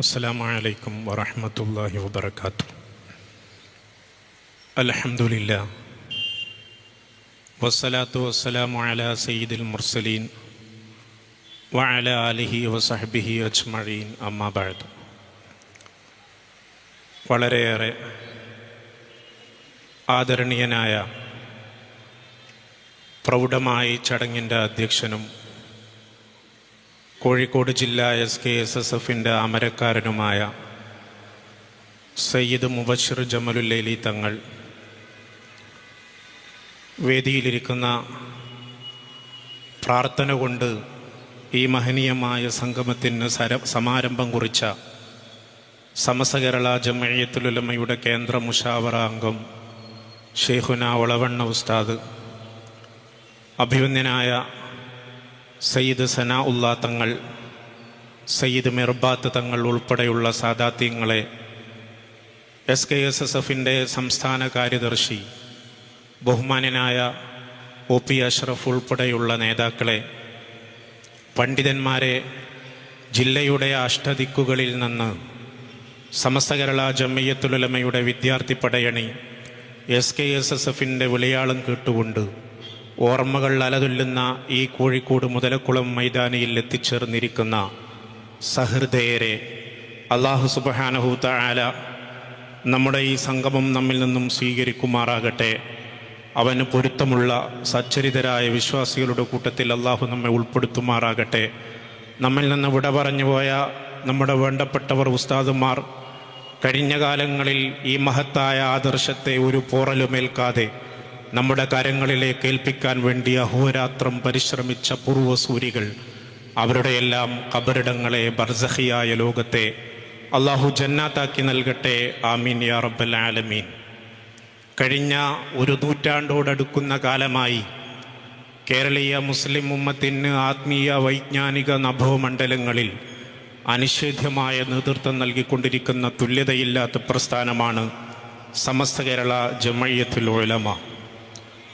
അസ്സലാമു അലൈക്കും വറഹ്മത്തുള്ളാഹി വബറകാതുഹു. അൽഹംദുലില്ലാഹ് വസ്സലാത്തു വസ്സലാമു അലാ സയ്യിദിൽ മുർസലീൻ വഅലാ ആലിഹി വസഹ്ബിഹി അജ്മഈൻ. അമ്മാ ബഅദ്. വളരെയേറെ ആദരണീയനായ പ്രൗഢമായ ചടങ്ങിൻ്റെ അധ്യക്ഷനും കോഴിക്കോട് ജില്ലാ SKSSFൻ്റെ അമരക്കാരനുമായ സയ്യിദ് മുബശ്ശിർ ജമലുല്ലൈലി തങ്ങൾ, വേദിയിലിരിക്കുന്ന പ്രാർത്ഥന കൊണ്ട് ഈ മഹനീയമായ സംഗമത്തിന് സമാരംഭം കുറിച്ച സമസ്ത കേരള ജംഇയ്യത്തുൽ ഉലമയുടെ കേന്ദ്ര മുശാവറ അംഗം ഷെയ്ഖുന ഒളവണ്ണ ഉസ്താദ്, അഭിവന്ദ്യനായ സയ്യിദ് സനാഉല്ലാ തങ്ങൾ, സയ്യിദ് മിർബാത്ത് തങ്ങൾ ഉൾപ്പെടെയുള്ള സാദാത്യങ്ങളെ, SKSSFൻ്റെ സംസ്ഥാന കാര്യദർശി ബഹുമാന്യനായ OP അഷ്റഫ് ഉൾപ്പെടെയുള്ള നേതാക്കളെ, പണ്ഡിതന്മാരെ, ജില്ലയുടെ അഷ്ടദിക്കുകളിൽ നിന്ന് സമസ്ത കേരള ജംഇയ്യത്തുൽ ഉലമയുടെ വിദ്യാർത്ഥി പടയണി SKSSFൻ്റെ വിളിയാളം കേട്ടുകൊണ്ട് ഓർമ്മകൾ അലതുല്ലുന്ന ഈ കോഴിക്കോട് മുതലക്കുളം മൈതാനിയിൽ എത്തിച്ചേർന്നിരിക്കുന്ന സഹൃദയരെ, അല്ലാഹു സുബ്ഹാനഹു തആല നമ്മുടെ ഈ സംഗമം നമ്മിൽ നിന്നും സ്വീകരിക്കുമാറാകട്ടെ. അവന് പൊരുത്തമുള്ള സച്ചരിതരായ വിശ്വാസികളുടെ കൂട്ടത്തിൽ അല്ലാഹു നമ്മെ ഉൾപ്പെടുത്തുമാറാകട്ടെ. നമ്മിൽ നിന്ന് വിട പറഞ്ഞു പോയ നമ്മുടെ വേണ്ടപ്പെട്ടവർ, ഉസ്താദുമാർ, കഴിഞ്ഞ കാലങ്ങളിൽ ഈ മഹത്തായ ആദർശത്തെ ഒരു പോറലുമേൽക്കാതെ നമ്മുടെ കരങ്ങളിലേക്ക് ഏൽപ്പിക്കാൻ വേണ്ടി അഹോരാത്രം പരിശ്രമിച്ച പൂർവ്വസൂരികൾ, അവരുടെയെല്ലാം ഖബറിടങ്ങളെ, ബർസഖിയായ ലോകത്തെ അല്ലാഹു ജന്നാത്താക്കി നൽകട്ടെ. ആമീൻ യാ റബ്ബൽ ആലമീൻ. കഴിഞ്ഞ ഒരു നൂറ്റാണ്ടോടടുക്കുന്ന കാലമായി കേരളീയ മുസ്ലിം ഉമ്മത്തിന് ആത്മീയ വൈജ്ഞാനിക നഭോമണ്ഡലങ്ങളിൽ അനിഷേധ്യമായ നേതൃത്വം നൽകിക്കൊണ്ടിരിക്കുന്ന തുല്യതയില്ലാത്ത പ്രസ്ഥാനമാണ് സമസ്ത കേരള ജംഇയ്യത്തുൽ ഉലമ.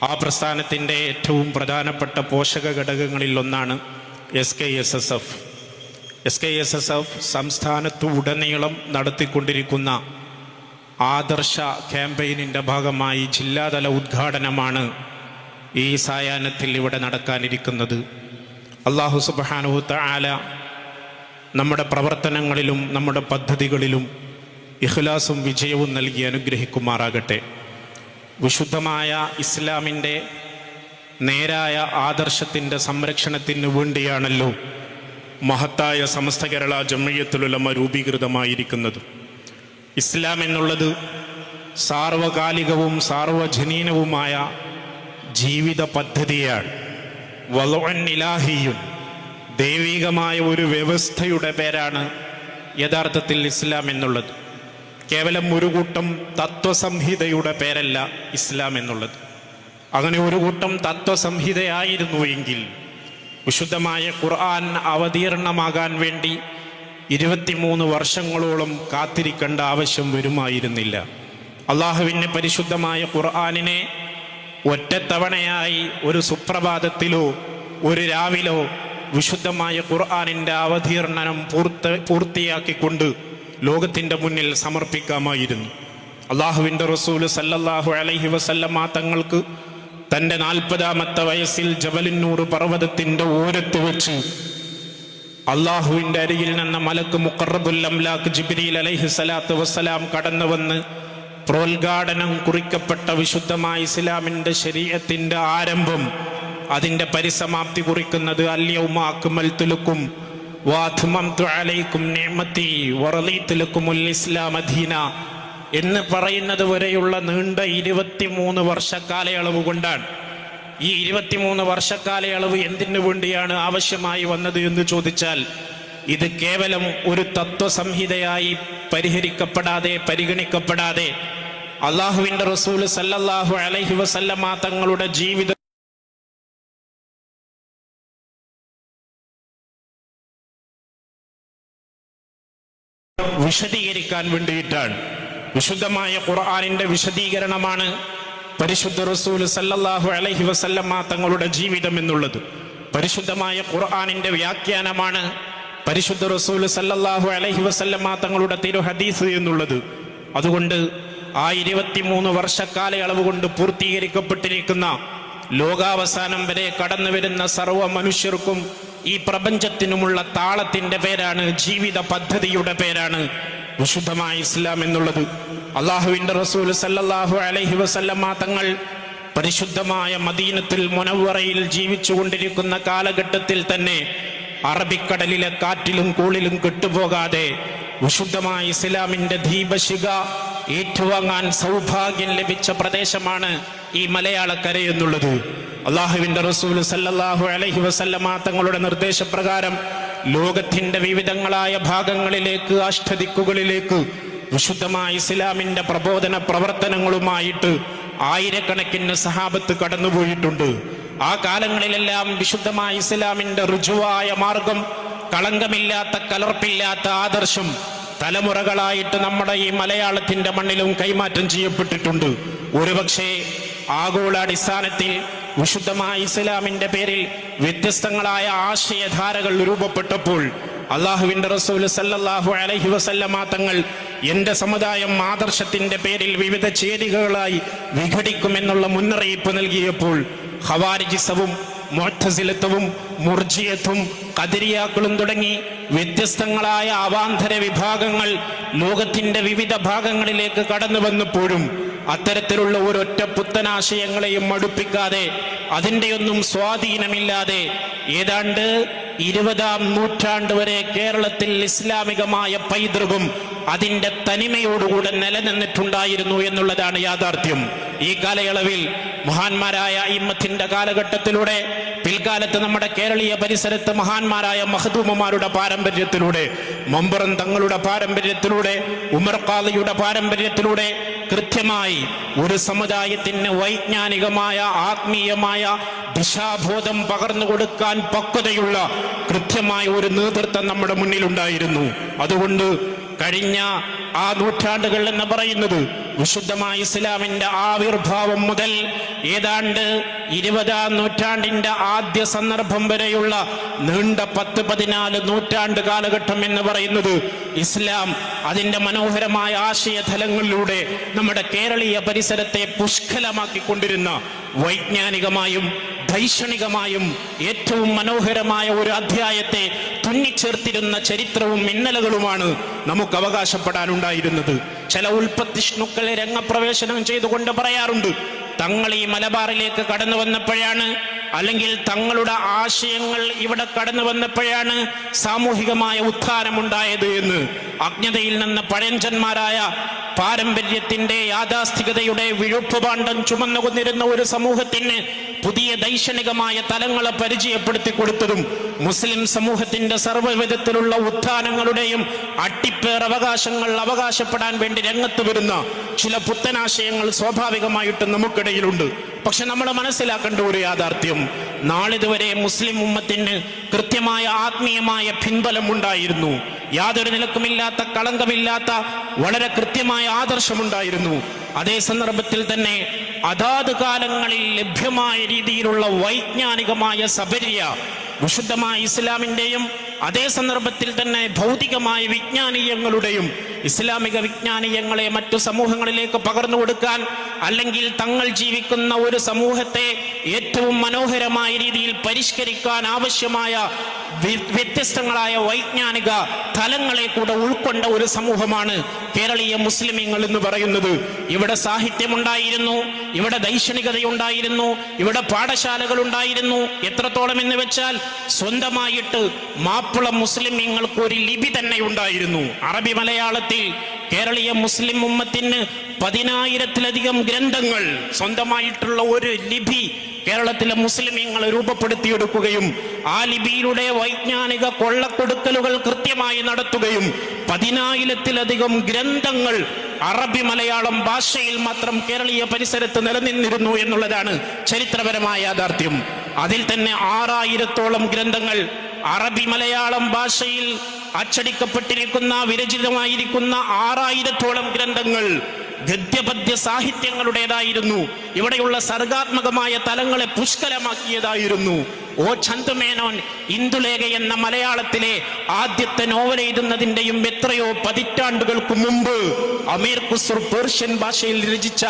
ആ പ്രസ്ഥാനത്തിൻ്റെ ഏറ്റവും പ്രധാനപ്പെട്ട പോഷക ഘടകങ്ങളിൽ ഒന്നാണ് SKSSF. SKSSF സംസ്ഥാനത്തു ഉടനീളം നടത്തിക്കൊണ്ടിരിക്കുന്ന ആദർശ ക്യാമ്പയിനിൻ്റെ ഭാഗമായി ജില്ലാതല ഉദ്ഘാടനമാണ് ഈ സായാഹ്നത്തിൽ ഇവിടെ നടക്കാനിരിക്കുന്നത്. അല്ലാഹു സുബ്ഹാനഹു തആല നമ്മുടെ പ്രവർത്തനങ്ങളിലും നമ്മുടെ പദ്ധതികളിലും ഇഖ്ലാസും വിജയവും നൽകി അനുഗ്രഹിക്കുമാറാകട്ടെ. വിശുദ്ധമായ ഇസ്ലാമിൻ്റെ നേരായ ആദർശത്തിൻ്റെ സംരക്ഷണത്തിന് വേണ്ടിയാണല്ലോ മഹത്തായ സമസ്ത കേരള ജംഇയ്യത്തുൽ ഉലമ രൂപീകൃതമായിരിക്കുന്നത്. ഇസ്ലാം എന്നുള്ളത് സാർവകാലികവും സാർവജനീനവുമായ ജീവിത പദ്ധതിയാണ്. വളുഅൻ ഇലാഹിയുൻ, ദൈവികമായ ഒരു വ്യവസ്ഥയുടെ പേരാണ് യഥാർത്ഥത്തിൽ ഇസ്ലാം എന്നുള്ളത്. കേവലം ഒരു കൂട്ടം തത്വസംഹിതയുടെ പേരല്ല ഇസ്ലാം എന്നുള്ളത്. അങ്ങനെ ഒരു കൂട്ടം തത്വസംഹിതയായിരുന്നു എങ്കിൽ വിശുദ്ധമായ ഖുർആൻ അവതീർണമാകാൻ വേണ്ടി 23 വർഷങ്ങളോളം കാത്തിരിക്കേണ്ട ആവശ്യം വരുമായിരുന്നില്ല. അള്ളാഹുവിൻ്റെ പരിശുദ്ധമായ ഖുർആനിനെ ഒറ്റത്തവണയായി ഒരു സുപ്രഭാതത്തിലോ ഒരു രാവിലോ വിശുദ്ധമായ ഖുർആനിൻ്റെ അവതീർണനം പൂർത്തിയാക്കിക്കൊണ്ട് ലോകത്തിൻ്റെ മുന്നിൽ സമർപ്പിക്കാമായിരുന്നു. അള്ളാഹുവിൻ്റെ റസൂൽ സല്ലല്ലാഹു അലൈഹി വസല്ലമ തങ്ങൾക്ക് തൻ്റെ 40-ാമത്തെ വയസ്സിൽ ജബലുന്നൂർ പർവ്വതത്തിൻ്റെ ഓരത്ത് വെച്ച് അള്ളാഹുവിൻ്റെ അരികിൽ നിന്ന് മലക്ക് മുഖറബുൽ അംലാക്ക് ജിബ്രീൽ അലൈഹി സ്വലാത്തു വസ്സലാം കടന്നു വന്ന് പ്രോദ്ഘാടനം കുറിക്കപ്പെട്ട വിശുദ്ധമായ ഇസ്ലാമിൻ്റെ ശരീഅത്തിൻ്റെ ആരംഭം, അതിൻ്റെ പരിസമാപ്തി കുറിക്കുന്നത് അൽയൗമ അക്മൽതു ലക്കും വഅത്മംതു അലൈക്കും നിഅമതി വറളീതു ലക്കുമുൽ ഇസ്ലാമ ദീന എന്ന് പറയുന്നത് വരെയുള്ള നീണ്ട 23 വർഷക്കാലയളവ് കൊണ്ടാണ്. ഈ 23 വർഷക്കാലയളവ് എന്തിനു വേണ്ടിയാണ് ആവശ്യമായി വന്നത് എന്ന് ചോദിച്ചാൽ, ഇത് കേവലം ഒരു തത്വസംഹിതയായി പരിഗണിക്കപ്പെടാതെ അള്ളാഹുവിൻ്റെ റസൂൽ സല്ലല്ലാഹു അലൈഹി വസല്ലമ തങ്ങളുടെ ജീവിത വിശദീകരിക്കാൻ വേണ്ടിയിട്ടാണ്. വിശുദ്ധമായ ഖുർആനിൻ്റെ വിശദീകരണമാണ് പരിശുദ്ധ റസൂൽ സല്ലല്ലാഹു അലൈഹി വസല്ലമ തങ്ങളുടെ ജീവിതം എന്നുള്ളത്. പരിശുദ്ധമായ ഖുർആനിൻ്റെ വ്യാഖ്യാനമാണ് പരിശുദ്ധ റസൂൽ സല്ലല്ലാഹു അലൈഹി വസല്ലമ തങ്ങളുടെ തിരു ഹദീസ് എന്നുള്ളത്. അതുകൊണ്ട് ആ 23 വർഷക്കാലയളവ് കൊണ്ട് പൂർത്തീകരിക്കപ്പെട്ടിരിക്കുന്ന ലോകാവസാനം വരെ കടന്നു വരുന്ന സർവ്വ മനുഷ്യർക്കും ഈ പ്രപഞ്ചത്തിനുമുള്ള താളത്തിന്റെ പേരാണ്, ജീവിത പദ്ധതിയുടെ പേരാണ് വിശുദ്ധമായ ഇസ്ലാം എന്നുള്ളത്. അള്ളാഹുവിന്റെ റസൂൽ സല്ലല്ലാഹു അലൈഹി വസല്ലമ തങ്ങൾ പരിശുദ്ധമായ മദീനത്തുൽ മുനവ്വറയിൽ ജീവിച്ചു കൊണ്ടിരിക്കുന്ന കാലഘട്ടത്തിൽ തന്നെ അറബിക്കടലിലെ കാറ്റിലും കൂളിലും കെട്ടുപോകാതെ വിശുദ്ധമായ ഇസ്ലാമിന്റെ ദീപശിഖ ഏറ്റുവാങ്ങാൻ സൗഭാഗ്യം ലഭിച്ച പ്രദേശമാണ് ഈ മലയാളക്കര എന്നുള്ളത്. അള്ളാഹുവിന്റെ റസൂൽ സല്ലല്ലാഹു അലൈഹി വസല്ലമ തങ്ങളുടെ നിർദ്ദേശപ്രകാരം ലോകത്തിന്റെ വിവിധങ്ങളായ ഭാഗങ്ങളിലേക്ക്, അഷ്ടദിക്കുകളിലേക്ക് വിശുദ്ധമായ ഇസ്ലാമിന്റെ പ്രബോധന പ്രവർത്തനങ്ങളുമായിട്ട് ആയിരക്കണക്കിന് സഹാബത്ത് കടന്നുപോയിട്ടുണ്ട്. ആ കാലങ്ങളിലെല്ലാം വിശുദ്ധമായ ഇസ്ലാമിന്റെ ഋജുവായ മാർഗം, കളങ്കമില്ലാത്ത കലർപ്പില്ലാത്ത ആദർശം തലമുറകളായിട്ട് നമ്മുടെ ഈ മലയാളത്തിന്റെ മണ്ണിലും കൈമാറ്റം ചെയ്യപ്പെട്ടിട്ടുണ്ട്. ഒരുപക്ഷെ ആഗോളാടിസ്ഥാനത്തിൽ വിശുദ്ധമായ ഇസ്ലാമിന്റെ പേരിൽ വ്യത്യസ്തങ്ങളായ ആശയധാരകൾ രൂപപ്പെട്ടപ്പോൾ അള്ളാഹുവിന്റെ റസൂൽ സല്ലല്ലാഹു അലൈഹി വസല്ലമ തങ്ങൾ എന്റെ സമുദായം ആദർശത്തിന്റെ പേരിൽ വിവിധ ചേരികളായി വിഘടിക്കുമെന്നുള്ള മുന്നറിയിപ്പ് നൽകിയപ്പോൾ ഖവാരിജിസവും മുഅ്തസിലത്തും മുർജിയത്തും ഖദരിയാക്കളും തുടങ്ങി വ്യത്യസ്തങ്ങളായ അവാന്തര വിഭാഗങ്ങൾ ലോകത്തിന്റെ വിവിധ ഭാഗങ്ങളിലേക്ക് കടന്നു വന്നപ്പോഴും അത്തരത്തിലുള്ള ഒരൊറ്റ പുത്തനാശയങ്ങളെയും മടുപ്പിക്കാതെ, അതിൻ്റെയൊന്നും സ്വാധീനമില്ലാതെ ഏതാണ്ട് 20-ാം നൂറ്റാണ്ട് വരെ കേരളത്തിൽ ഇസ്ലാമികമായ പൈതൃകം അതിൻ്റെ തനിമയോടുകൂടെ നിലനിന്നിട്ടുണ്ടായിരുന്നു എന്നുള്ളതാണ് യാഥാർത്ഥ്യം. ഈ കാലയളവിൽ മഹാന്മാരായ ഇമ്മത്തിന്റെ കാലഘട്ടത്തിലൂടെ, പിൽക്കാലത്ത് നമ്മുടെ കേരളീയ പരിസരത്ത് മഹാന്മാരായ മഖ്ദൂമമാരുടെ പാരമ്പര്യത്തിലൂടെ, മമ്പുറം തങ്ങളുടെ പാരമ്പര്യത്തിലൂടെ, ഉമർ ഖാദിയുടെ പാരമ്പര്യത്തിലൂടെ കൃത്യമായി ഒരു സമുദായത്തിന് വൈജ്ഞാനികമായ ആത്മീയമായ ദിശാബോധം പകർന്നു കൊടുക്കാൻ പക്വതയുള്ള കൃത്യമായ ഒരു നേതൃത്വം നമ്മുടെ മുന്നിലുണ്ടായിരുന്നു. അതുകൊണ്ട് കഴിഞ്ഞ ആ നൂറ്റാണ്ടുകൾ എന്ന് പറയുന്നത് വിശുദ്ധമായ ഇസ്ലാമിന്റെ ആവിർഭാവം മുതൽ ഏതാണ്ട് 20-ാം നൂറ്റാണ്ടിന്റെ ആദ്യ സന്ദർഭം വരെയുള്ള നീണ്ട 10-14 നൂറ്റാണ്ട് കാലഘട്ടം എന്ന് പറയുന്നത് ഇസ്ലാം അതിന്റെ മനോഹരമായ ആശയതലങ്ങളിലൂടെ നമ്മുടെ കേരളീയ പരിസരത്തെ പുഷ്കലമാക്കിക്കൊണ്ടിരുന്ന വൈജ്ഞാനികമായും ദൈക്ഷണികമായും ഏറ്റവും മനോഹരമായ ഒരു അധ്യായത്തെ തുന്നിച്ചേർത്തിരുന്ന ചരിത്രവും ഇന്നലകളുമാണ് നമുക്ക് അവകാശപ്പെടാനുണ്ടായിരുന്നത്. ചില ഉൽപ്പത്തിഷ്ണുക്കളെ രംഗപ്രവേശനം ചെയ്തുകൊണ്ട് പറയാറുണ്ട്, തങ്ങൾ ഈ മലബാറിലേക്ക് കടന്നു വന്നപ്പോഴാണ്, അല്ലെങ്കിൽ തങ്ങളുടെ ആശയങ്ങൾ ഇവിടെ കടന്നു വന്നപ്പോഴാണ് സാമൂഹികമായ ഉത്ഥാനമുണ്ടായത് എന്ന്. അജ്ഞതയിൽ നിന്ന് പഴഞ്ചന്മാരായ പാരമ്പര്യത്തിന്റെ യാഥാസ്ഥികതയുടെ വിഴുപ്പുപാണ്ഡം ചുമന്നുകൊണ്ടിരുന്ന ഒരു സമൂഹത്തിന് പുതിയ ദൈക്ഷണികമായ തലങ്ങളെ പരിചയപ്പെടുത്തി കൊടുത്തതും മുസ്ലിം സമൂഹത്തിന്റെ സർവ്വവിധത്തിലുള്ള ഉത്ഥാനങ്ങളുടെയും അട്ടിപ്പേർ അവകാശങ്ങൾ അവകാശപ്പെടാൻ വേണ്ടി രംഗത്ത് വരുന്ന ചില പുത്തനാശയങ്ങൾ സ്വാഭാവികമായിട്ടും നമുക്കിടയിലുണ്ട്. പക്ഷെ നമ്മൾ മനസ്സിലാക്കേണ്ട ഒരു യാഥാർത്ഥ്യം, നാളിതുവരെ മുസ്ലിം ഉമ്മത്തിന് കൃത്യമായ ആത്മീയമായ പിൻബലം ഉണ്ടായിരുന്നു. യാതൊരു നിലക്കുമില്ലാത്ത, കളങ്കമില്ലാത്ത വളരെ കൃത്യമായ ആദർശമുണ്ടായിരുന്നു. അതേ സന്ദർഭത്തിൽ തന്നെ അതാത് കാലങ്ങളിൽ ലഭ്യമായ രീതിയിലുള്ള വൈജ്ഞാനികമായ സബര്യ വിശുദ്ധമായ ഇസ്ലാമിന്റെയും അതേ സന്ദർഭത്തിൽ തന്നെ ഭൗതികമായ വിജ്ഞാനീയങ്ങളുടെയും ഇസ്ലാമിക വിജ്ഞാനീയങ്ങളെ മറ്റു സമൂഹങ്ങളിലേക്ക് പകർന്നു കൊടുക്കാൻ, അല്ലെങ്കിൽ തങ്ങൾ ജീവിക്കുന്ന ഒരു സമൂഹത്തെ ഏറ്റവും മനോഹരമായ രീതിയിൽ പരിഷ്കരിക്കാൻ ആവശ്യമായ വ്യത്യസ്തങ്ങളായ വൈജ്ഞാനിക തലങ്ങളെ കൂടെ ഉൾക്കൊണ്ട ഒരു സമൂഹമാണ് കേരളീയ മുസ്ലിമീങ്ങൾ എന്ന് പറയുന്നത്. ഇവിടെ സാഹിത്യമുണ്ടായിരുന്നു, ഇവിടെ ദൈക്ഷണികതയുണ്ടായിരുന്നു, ഇവിടെ പാഠശാലകൾ ഉണ്ടായിരുന്നു. എത്രത്തോളം എന്ന് വെച്ചാൽ സ്വന്തമായിട്ട് മാപ്പിള മുസ്ലിമീങ്ങൾക്ക് ഒരു ലിപി തന്നെ ഉണ്ടായിരുന്നു. അറബി മലയാളത്തിൽ കേരളീയ മുസ്ലിം ഉമ്മത്തിന് 10,000-ത്തിലധികം ഗ്രന്ഥങ്ങൾ, സ്വന്തമായിട്ടുള്ള ഒരു ലിപി കേരളത്തിലെ മുസ്ലിമീങ്ങൾ രൂപപ്പെടുത്തിയെടുക്കുകയും ആ ലിപിയിലൂടെ വൈജ്ഞാനിക കൊള്ളക്കൊടുക്കലുകൾ കൃത്യമായി നടത്തുകയും 10,000-ത്തിലധികം ഗ്രന്ഥങ്ങൾ അറബി മലയാളം ഭാഷയിൽ മാത്രം കേരളീയ പരിസരത്ത് നിലനിന്നിരുന്നു എന്നുള്ളതാണ് ചരിത്രപരമായ യാഥാർത്ഥ്യം. അതിൽ തന്നെ 6,000-ത്തോളം ഗ്രന്ഥങ്ങൾ അറബി മലയാളം ഭാഷയിൽ അച്ചടിക്കപ്പെട്ടിരിക്കുന്ന, വിരചിതമായിരിക്കുന്ന 6,000-ത്തോളം ഗ്രന്ഥങ്ങൾ ഗദ്യപദ്യ സാഹിത്യങ്ങളുടേതായിരുന്നു. ഇവിടെയുള്ള സർഗാത്മകമായ തലങ്ങളെ പുഷ്കലമാക്കിയതായിരുന്നു. ഓ ചന്തുമേനോൻ ഇന്ദുലേഖ എന്ന മലയാളത്തിലെ ആദ്യത്തെ നോവൽ എഴുതുന്നതിന്റെയും എത്രയോ പതിറ്റാണ്ടുകൾക്ക് മുമ്പ് അമീർ ഖുസ്രു പേർഷ്യൻ ഭാഷയിൽ രചിച്ച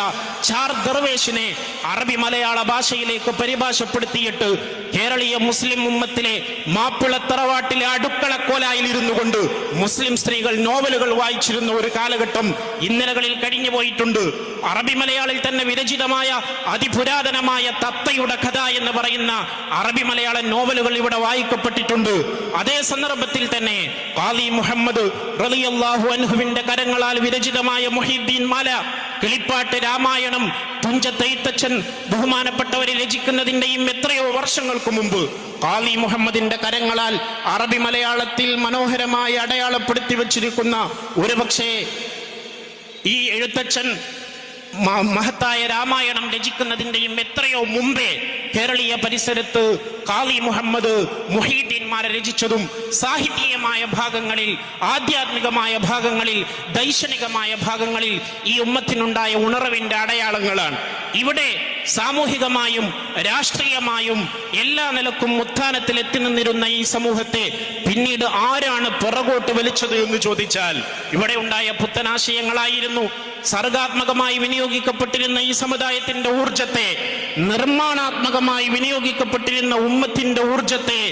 ചാർ ദർവേഷിനെ അറബി മലയാള ഭാഷയിലേക്ക് പരിഭാഷപ്പെടുത്തിയിട്ട് കേരളീയ മുസ്ലിം ഉമ്മത്തിലെ മാപ്പിള തറവാട്ടിലെ അടുക്കളക്കോലായിൽ ഇരുന്നു കൊണ്ട് മുസ്ലിം സ്ത്രീകൾ നോവലുകൾ വായിച്ചിരുന്ന ഒരു കാലഘട്ടം ഇന്നലകളിൽ കഴിഞ്ഞു പോയിട്ടുണ്ട്. അറബി മലയാളിൽ തന്നെ വിരചിതമായ അതിപുരാതനമായ തത്തയുടെ കഥ എന്ന് പറയുന്ന അറബി മലയാള നോവലുകൾ ഇവിടെ വായിക്കപ്പെട്ടിട്ടുണ്ട്. അതേ സന്ദർഭത്തിൽ തന്നെ ഖാലി മുഹമ്മദ് റളിയല്ലാഹു അൻഹുവിന്റെ കരങ്ങളാൽ വിരചിതമായ മുഹീദ്ദീൻ മാല, കിളിപ്പാട്ട്, രാമായണം, തുഞ്ചത്തെഴുത്തച്ഛൻ ബഹുമാനപ്പെട്ടവരെ രചിക്കുന്നതിന്റെയും എത്രയോ വർഷങ്ങൾക്ക് മുമ്പ് ഖാലി മുഹമ്മദിന്റെ കരങ്ങളാൽ അറബി മലയാളത്തിൽ മനോഹരമായി അടയാളപ്പെടുത്തി വച്ചിരിക്കുന്ന ഒരുപക്ഷേ ഈ എഴുത്തച്ഛൻ മഹത്തായ രാമായണം രചിക്കുന്നതിന്റെയും എത്രയോ മുമ്പേ കേരളീയ പരിസരത്ത് ഖാലി മുഹമ്മദ് മുഹീദ്ദീൻമാരെ രചിച്ചതും സാഹിത്യമായ ഭാഗങ്ങളിൽ, ആധ്യാത്മികമായ ഭാഗങ്ങളിൽ, ദൈക്ഷണികമായ ഭാഗങ്ങളിൽ ഈ ഉമ്മത്തിനുണ്ടായ ഉണർവിന്റെ അടയാളങ്ങളാണ്. ഇവിടെ സാമൂഹികമായും രാഷ്ട്രീയമായും എല്ലാ നിലക്കും ഉത്ഥാനത്തിൽ എത്തി നിന്നിരുന്ന ഈ സമൂഹത്തെ പിന്നീട് ആരാണ് പുറകോട്ട് വലിച്ചത് എന്ന് ചോദിച്ചാൽ ഇവിടെ ഉണ്ടായ പുത്തനാശയങ്ങളായിരുന്നു. സർഗാത്മകമായി വിനിയോഗിക്കപ്പെട്ടിരുന്ന ഈ സമുദായത്തിന്റെ ഊർജത്തെ, നിർമ്മാണാത്മകമായി വിനിയോഗിക്കപ്പെട്ടിരുന്ന ഉമ്മത്തിന്റെ ഊർജത്തെ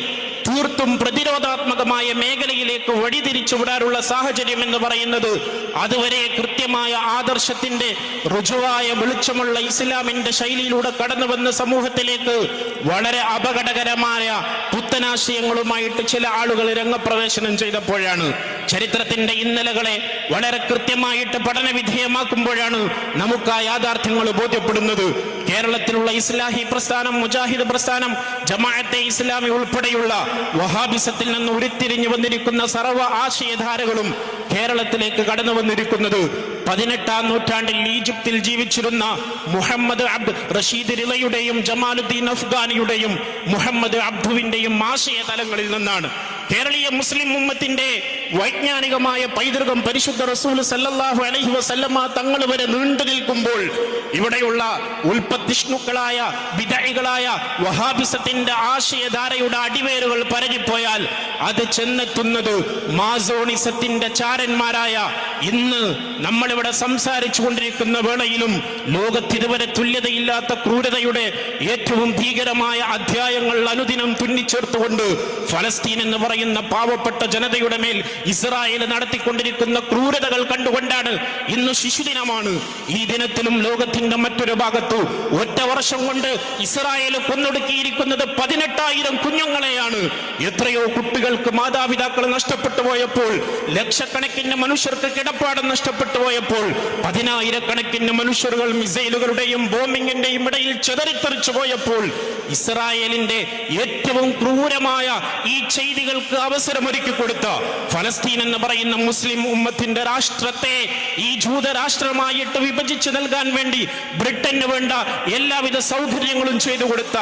തീർത്തും പ്രതിരോധാത്മകമായ മേഖലയിലേക്ക് വഴിതിരിച്ചു വിടാനുള്ള സാഹചര്യം എന്ന് പറയുന്നത് അതുവരെ കൃത്യമായ ആദർശത്തിന്റെ ഋജുവായ വെളിച്ചമുള്ള ഇസ്ലാമിന്റെ ശൈലിയിലൂടെ കടന്നു വന്ന സമൂഹത്തിലേക്ക് വളരെ അപകടകരമായ പുത്തനാശയങ്ങളുമായിട്ട് ചില ആളുകൾ രംഗപ്രവേശനം ചെയ്തപ്പോഴാണ്, ചരിത്രത്തിന്റെ ഇന്നലകളെ വളരെ കൃത്യമായിട്ട് പഠനവിധേയമാക്കുമ്പോഴാണ് നമുക്ക് ആ യാഥാർത്ഥ്യങ്ങൾ ബോധ്യപ്പെടുന്നത്. കേരളത്തിലുള്ള ഇസ്ലാഹി പ്രസ്ഥാനം, മുജാഹിദ് പ്രസ്ഥാനം, ജമാഅത്തെ ഇസ്ലാമി ഉൾപ്പെടെയുള്ള വഹാബിസത്തിൽ നിന്ന് ഉരുത്തിരിഞ്ഞു വന്നിരിക്കുന്ന സർവ്വ ആശയധാരകളും കേരളത്തിലേക്ക് കടന്നു വന്നിരിക്കുന്നത് 18-ാം നൂറ്റാണ്ടിൽ ഈജിപ്തിൽ ജീവിച്ചിരുന്ന മുഹമ്മദ് റഷീദ് റിളയുടെയും ജമാലുദ്ദീൻ അഫ്ഗാനിയുടെയും മുഹമ്മദ് അബ്ദുവിന്റെയും ആശയതലങ്ങളിൽ നിന്നാണ്. കേരളീയ മുസ്ലിം ഉമ്മത്തിന്റെ വൈജ്ഞാനികമായ പൈതൃകം പരിശുദ്ധ റസൂൽ സല്ലല്ലാഹു അലൈഹി വസല്ലമ തങ്ങൾ വരെ നീണ്ടു നിൽക്കുമ്പോൾ ഇവിടെയുള്ള ഉൽപ്പത്തിഷ്ണുക്കളായ ബിദഅകളായ വഹാബിസത്തിന്റെ ആശയധാരയുടെ അടിവേരുകൾ പരകിപ്പോയാൽ അത് ചെന്നെത്തുന്നത് മാസോണിസത്തിന്റെ ചാരന്മാരായ ഇന്ന് നമ്മളിവിടെ സംസാരിച്ചു കൊണ്ടിരിക്കുന്ന വേളയിലും ലോകത്തിതുവരെ തുല്യതയില്ലാത്ത ക്രൂരതയുടെ ഏറ്റവും ഭീകരമായ അധ്യായങ്ങൾ അനുദിനം തുന്നിച്ചേർത്തുകൊണ്ട് ഫലസ്തീൻ എന്ന് പറയുന്ന പാവപ്പെട്ട ജനതയുടെ മേൽ ഇസ്രായേൽ നടത്തിക്കൊണ്ടിരിക്കുന്ന ക്രൂരതകൾ കണ്ടുകൊണ്ടാണ് ഇന്ന് ശിശുദിനമാണ്. ഈ ദിനത്തിലും ലോകത്തിന്റെ മറ്റൊരു ഭാഗത്തു ഒറ്റ വർഷം കൊണ്ട് ഇസ്രായേൽ കൊന്നൊടുക്കിയിരിക്കുന്നത് 18,000 കുഞ്ഞുങ്ങളെയാണ്. എത്രയോ കുട്ടികൾക്ക് മാതാപിതാക്കൾ നഷ്ടപ്പെട്ടു പോയപ്പോൾ, ലക്ഷക്കണക്കിന് മനുഷ്യർക്ക് കിടപ്പാടം നഷ്ടപ്പെട്ടു പോയപ്പോൾ, 10,000-കണക്കിന് മനുഷ്യர்கள் മിസൈലുകളുടെയും ബോംബിങ്ങിന്റെയും ഇടയിൽ ചെതറിത്തെറിച്ചു പോയപ്പോൾ ഇസ്രായേലിന്റെ ഏറ്റവും ക്രൂരമായ ഈ ചെയ്തികൾക്ക് അവസരമൊരുക്കി കൊടുത്ത ഫലസ്തീൻ എന്ന് പറയുന്ന മുസ്ലിം ഉമ്മത്തിന്റെ രാഷ്ട്രത്തെ ഈ ജൂതരാഷ്ട്രമായിട്ട് വിഭജിച്ചു നൽകാൻ വേണ്ടി ബ്രിട്ടന് വേണ്ട എല്ലാവിധ സൗകര്യങ്ങളും ചെയ്തു കൊടുത്ത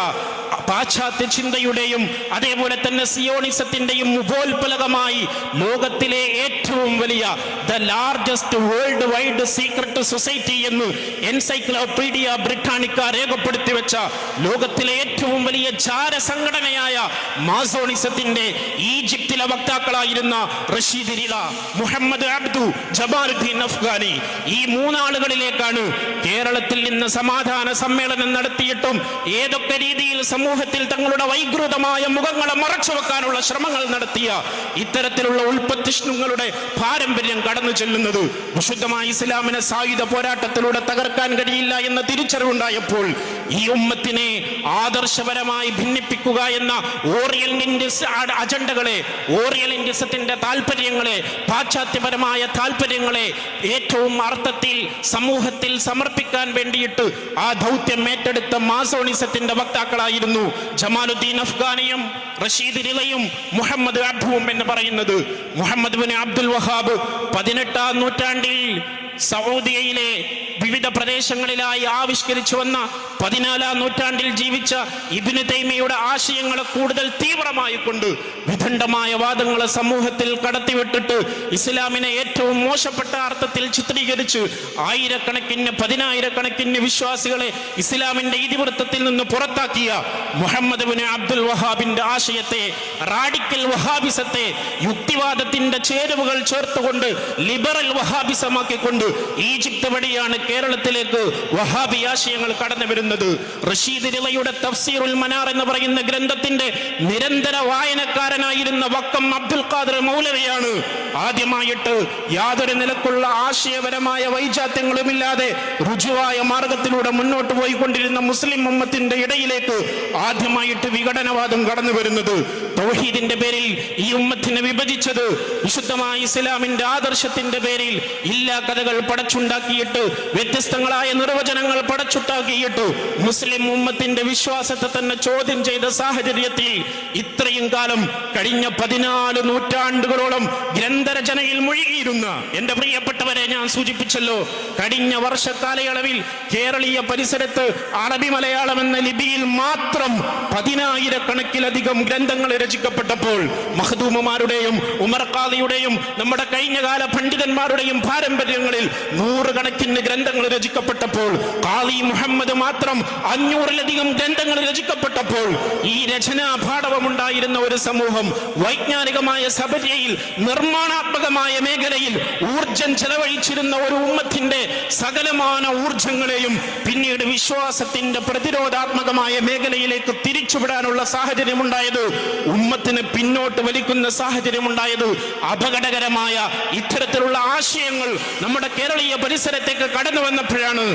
പാശ്ചാത്യ ചിന്തയുടെയും അതേപോലെ തന്നെ സിയോണിസത്തിന്റെയും ഉപോൽപലകമായി ലോകത്തിലെ ഏറ്റവും വലിയ the largest world wide secret society എന്ന് എൻസൈക്ലോപീഡിയ ബ്രിട്ടാനിക്ക രേഖപ്പെടുത്തി വെച്ച ലോകത്തിലെ ഏറ്റവും വലിയ ചാര സംഘടനയായ മാസോണിസത്തിന്റെ ഈജിപ്തിലെ വക്താക്കളായിരുന്ന റഷീദ് റിള, മുഹമ്മദ് അബ്ദു, ജമാലുദ്ദീൻ അഫ്ഗാനി, ഈ മൂന്നാളുകളിലേക്കാണ് കേരളത്തിൽ നിന്ന് സമാധാന സമ്മേളനം നടത്തിയിട്ടും ഏതൊക്കെ രീതിയിൽ സമൂഹത്തിൽ തങ്ങളുടെ വൈകൃതമായ മുഖങ്ങളെ മറച്ചു വെക്കാനുള്ള ശ്രമങ്ങൾ നടത്തിയ ഇത്തരത്തിലുള്ള ഉൽപ്പത്തിഷ്ണുങ്ങളുടെ പാരമ്പര്യം കടന്നു ചെല്ലുന്നത്. വിശുദ്ധമായ ഇസ്ലാമിനെ സായുധ പോരാട്ടത്തിലൂടെ തകർക്കാൻ കഴിയില്ല എന്ന തിരിച്ചറിവുണ്ടായപ്പോൾ ഈ ഉമ്മത്തിനെ ആദർശപരമായി ഭിന്നിപ്പിക്കുക എന്ന ഓറിയന്റിന്റെ അജണ്ടകളെ, ഓറിയന്റിസത്തിന്റെ താല്പര്യങ്ങളെ, പാശ്ചാത്യപരമായ താല്പര്യങ്ങളെ ഏറ്റവും അർത്ഥത്തിൽ സമൂഹത്തിൽ സമർപ്പിക്കാൻ വേണ്ടിയിട്ട് ആ ദൗത്യം ഏറ്റെടുത്ത മാസോണിസത്തിന്റെ വക്താക്കളായിരുന്നു ജമാലുദ്ദീൻ അഫ്ഗാനിയും റഷീദ് റിളയും മുഹമ്മദ് അബ്ദുവും എന്ന് പറയുന്നത്. മുഹമ്മദ് ബിൻ അബ്ദുൽ വഹാബ് 18-ാം നൂറ്റാണ്ടിൽ സൗദിയയിലെ വിവിധ പ്രദേശങ്ങളിലായി ആവിഷ്കരിച്ചു വന്ന 14-ാം നൂറ്റാണ്ടിൽ ജീവിച്ച ഇബ്നു തൈമിയയുടെ ആശയങ്ങളെ കൂടുതൽ തീവ്രമായി കൊണ്ട് വിദണ്ഡമായ വാദങ്ങളെ സമൂഹത്തിൽ കടത്തിവിട്ടിട്ട് ഇസ്ലാമിനെ ഏറ്റവും മോശപ്പെട്ട അർത്ഥത്തിൽ ചിത്രീകരിച്ച് ആയിരക്കണക്കിന് 10,000-കണക്കിന് വിശ്വാസികളെ ഇസ്ലാമിന്റെ ഇതിവൃത്തത്തിൽ നിന്ന് പുറത്താക്കിയ മുഹമ്മദ് ഇബ്നു അബ്ദുൽ വഹാബിന്റെ ആശയത്തെ, റാഡിക്കൽ വഹാബിസത്തെ യുക്തിവാദത്തിന്റെ ചേരുവകൾ ചേർത്തുകൊണ്ട് ലിബറൽ വഹാബിസമാക്കിക്കൊണ്ട് ഈജിപ്ത് വഴിയാണ് കേരളത്തിലേക്ക് വഹാബി ആശയങ്ങൾ കടന്നു വരുന്നത്. റഷീദ് റിളയുടെ തഫ്സീറുൽ മനാർ എന്ന് പറയുന്ന ഗ്രന്ഥത്തിന്റെ നിരന്തര വായനക്കാരനായിരുന്ന വക്കം അബ്ദുൽ ഖാദിർ മൗലവിയാണ് ആദ്യമായിട്ട് യാതൊരു നിലക്കുള്ള ആശയപരമായ വൈജാത്യങ്ങളുമില്ലാതെ രുജുവായ മാർഗത്തിലൂടെ മുന്നോട്ട് പോയിക്കൊണ്ടിരുന്ന മുസ്ലിം ഉമ്മത്തിന്റെ ഇടയിലേക്ക് ആദ്യമായിട്ട് വിഘടനവാദം കടന്നു വരുന്നത്. തൗഹീദിന്റെ പേരിൽ ഈ ഉമ്മത്തിനെ വിഭജിച്ചത്, വിശുദ്ധമായ ഇസ്ലാമിന്റെ ആദർശത്തിന്റെ പേരിൽ ഇല്ലാ കഥകൾ പടച്ചുണ്ടാക്കിയിട്ട് വ്യത്യസ്തങ്ങളായ നിർവചനങ്ങൾ പടച്ചുണ്ടാക്കിയിട്ട് മുസ്ലിം ഉമ്മത്തിന്റെ വിശ്വാസത്തെ തന്നെ ചോദ്യം ചെയ്ത സാഹചര്യത്തിൽ ഇത്രയും കാലം കഴിഞ്ഞ 14 നൂറ്റാണ്ടുകളോളം ഗ്രന്ഥരചനയിൽ മുഴുകിയിരുന്ന എന്റെ പ്രിയപ്പെട്ടവരെ, ഞാൻ സൂചിപ്പിച്ചല്ലോ, കഴിഞ്ഞ വർഷക്കാലയളവിൽ കേരളീയ പരിസരത്ത് അറബി മലയാളം എന്ന ലിപിയിൽ മാത്രം 10,000-കണക്കിലധികം ഗ്രന്ഥങ്ങൾ രചിക്കപ്പെട്ടപ്പോൾ മഖ്ദൂമുമാരുടെയും ഉമർ ഖാദിയുടെയും നമ്മുടെ കഴിഞ്ഞകാല പണ്ഡിതന്മാരുടെയും പാരമ്പര്യങ്ങളിൽ 100-കണക്കിന് ഗ്രന്ഥങ്ങൾ രചിക്കപ്പെട്ടപ്പോൾ ഖാദി മുഹമ്മദ് മാത്രം 500-ലധികം ഗ്രന്ഥങ്ങൾ രചിക്കപ്പെട്ടപ്പോൾ ഈ രചനാ പാടവമുണ്ടായിരുന്ന ഒരു സമൂഹം വൈജ്ഞാനികമായ സബരിയയിൽ നിർമ്മാണാത്മകമായ മേഖലയിൽ ഊർജം ചെലവഴിച്ചിരുന്ന ഒരു ഉമ്മത്തിന്റെ സകലമാന ഊർജങ്ങളെയും പിന്നീട് വിശ്വാസത്തിന്റെ പ്രതിരോധാത്മകമായ മേഖലയിലേക്ക് തിരിച്ചുവിടാനുള്ള സാഹചര്യമുണ്ടായത്, ഉമ്മത്തിനെ പിന്നോട്ട് വലിക്കുന്ന സാഹചര്യമുണ്ടായത് അപകടകരമായ ഇത്തരത്തിലുള്ള ആശയങ്ങൾ നമ്മുടെ കേരളീയ പരിസരത്തേക്ക് കടന്നു വന്നപ്പോഴാണ്.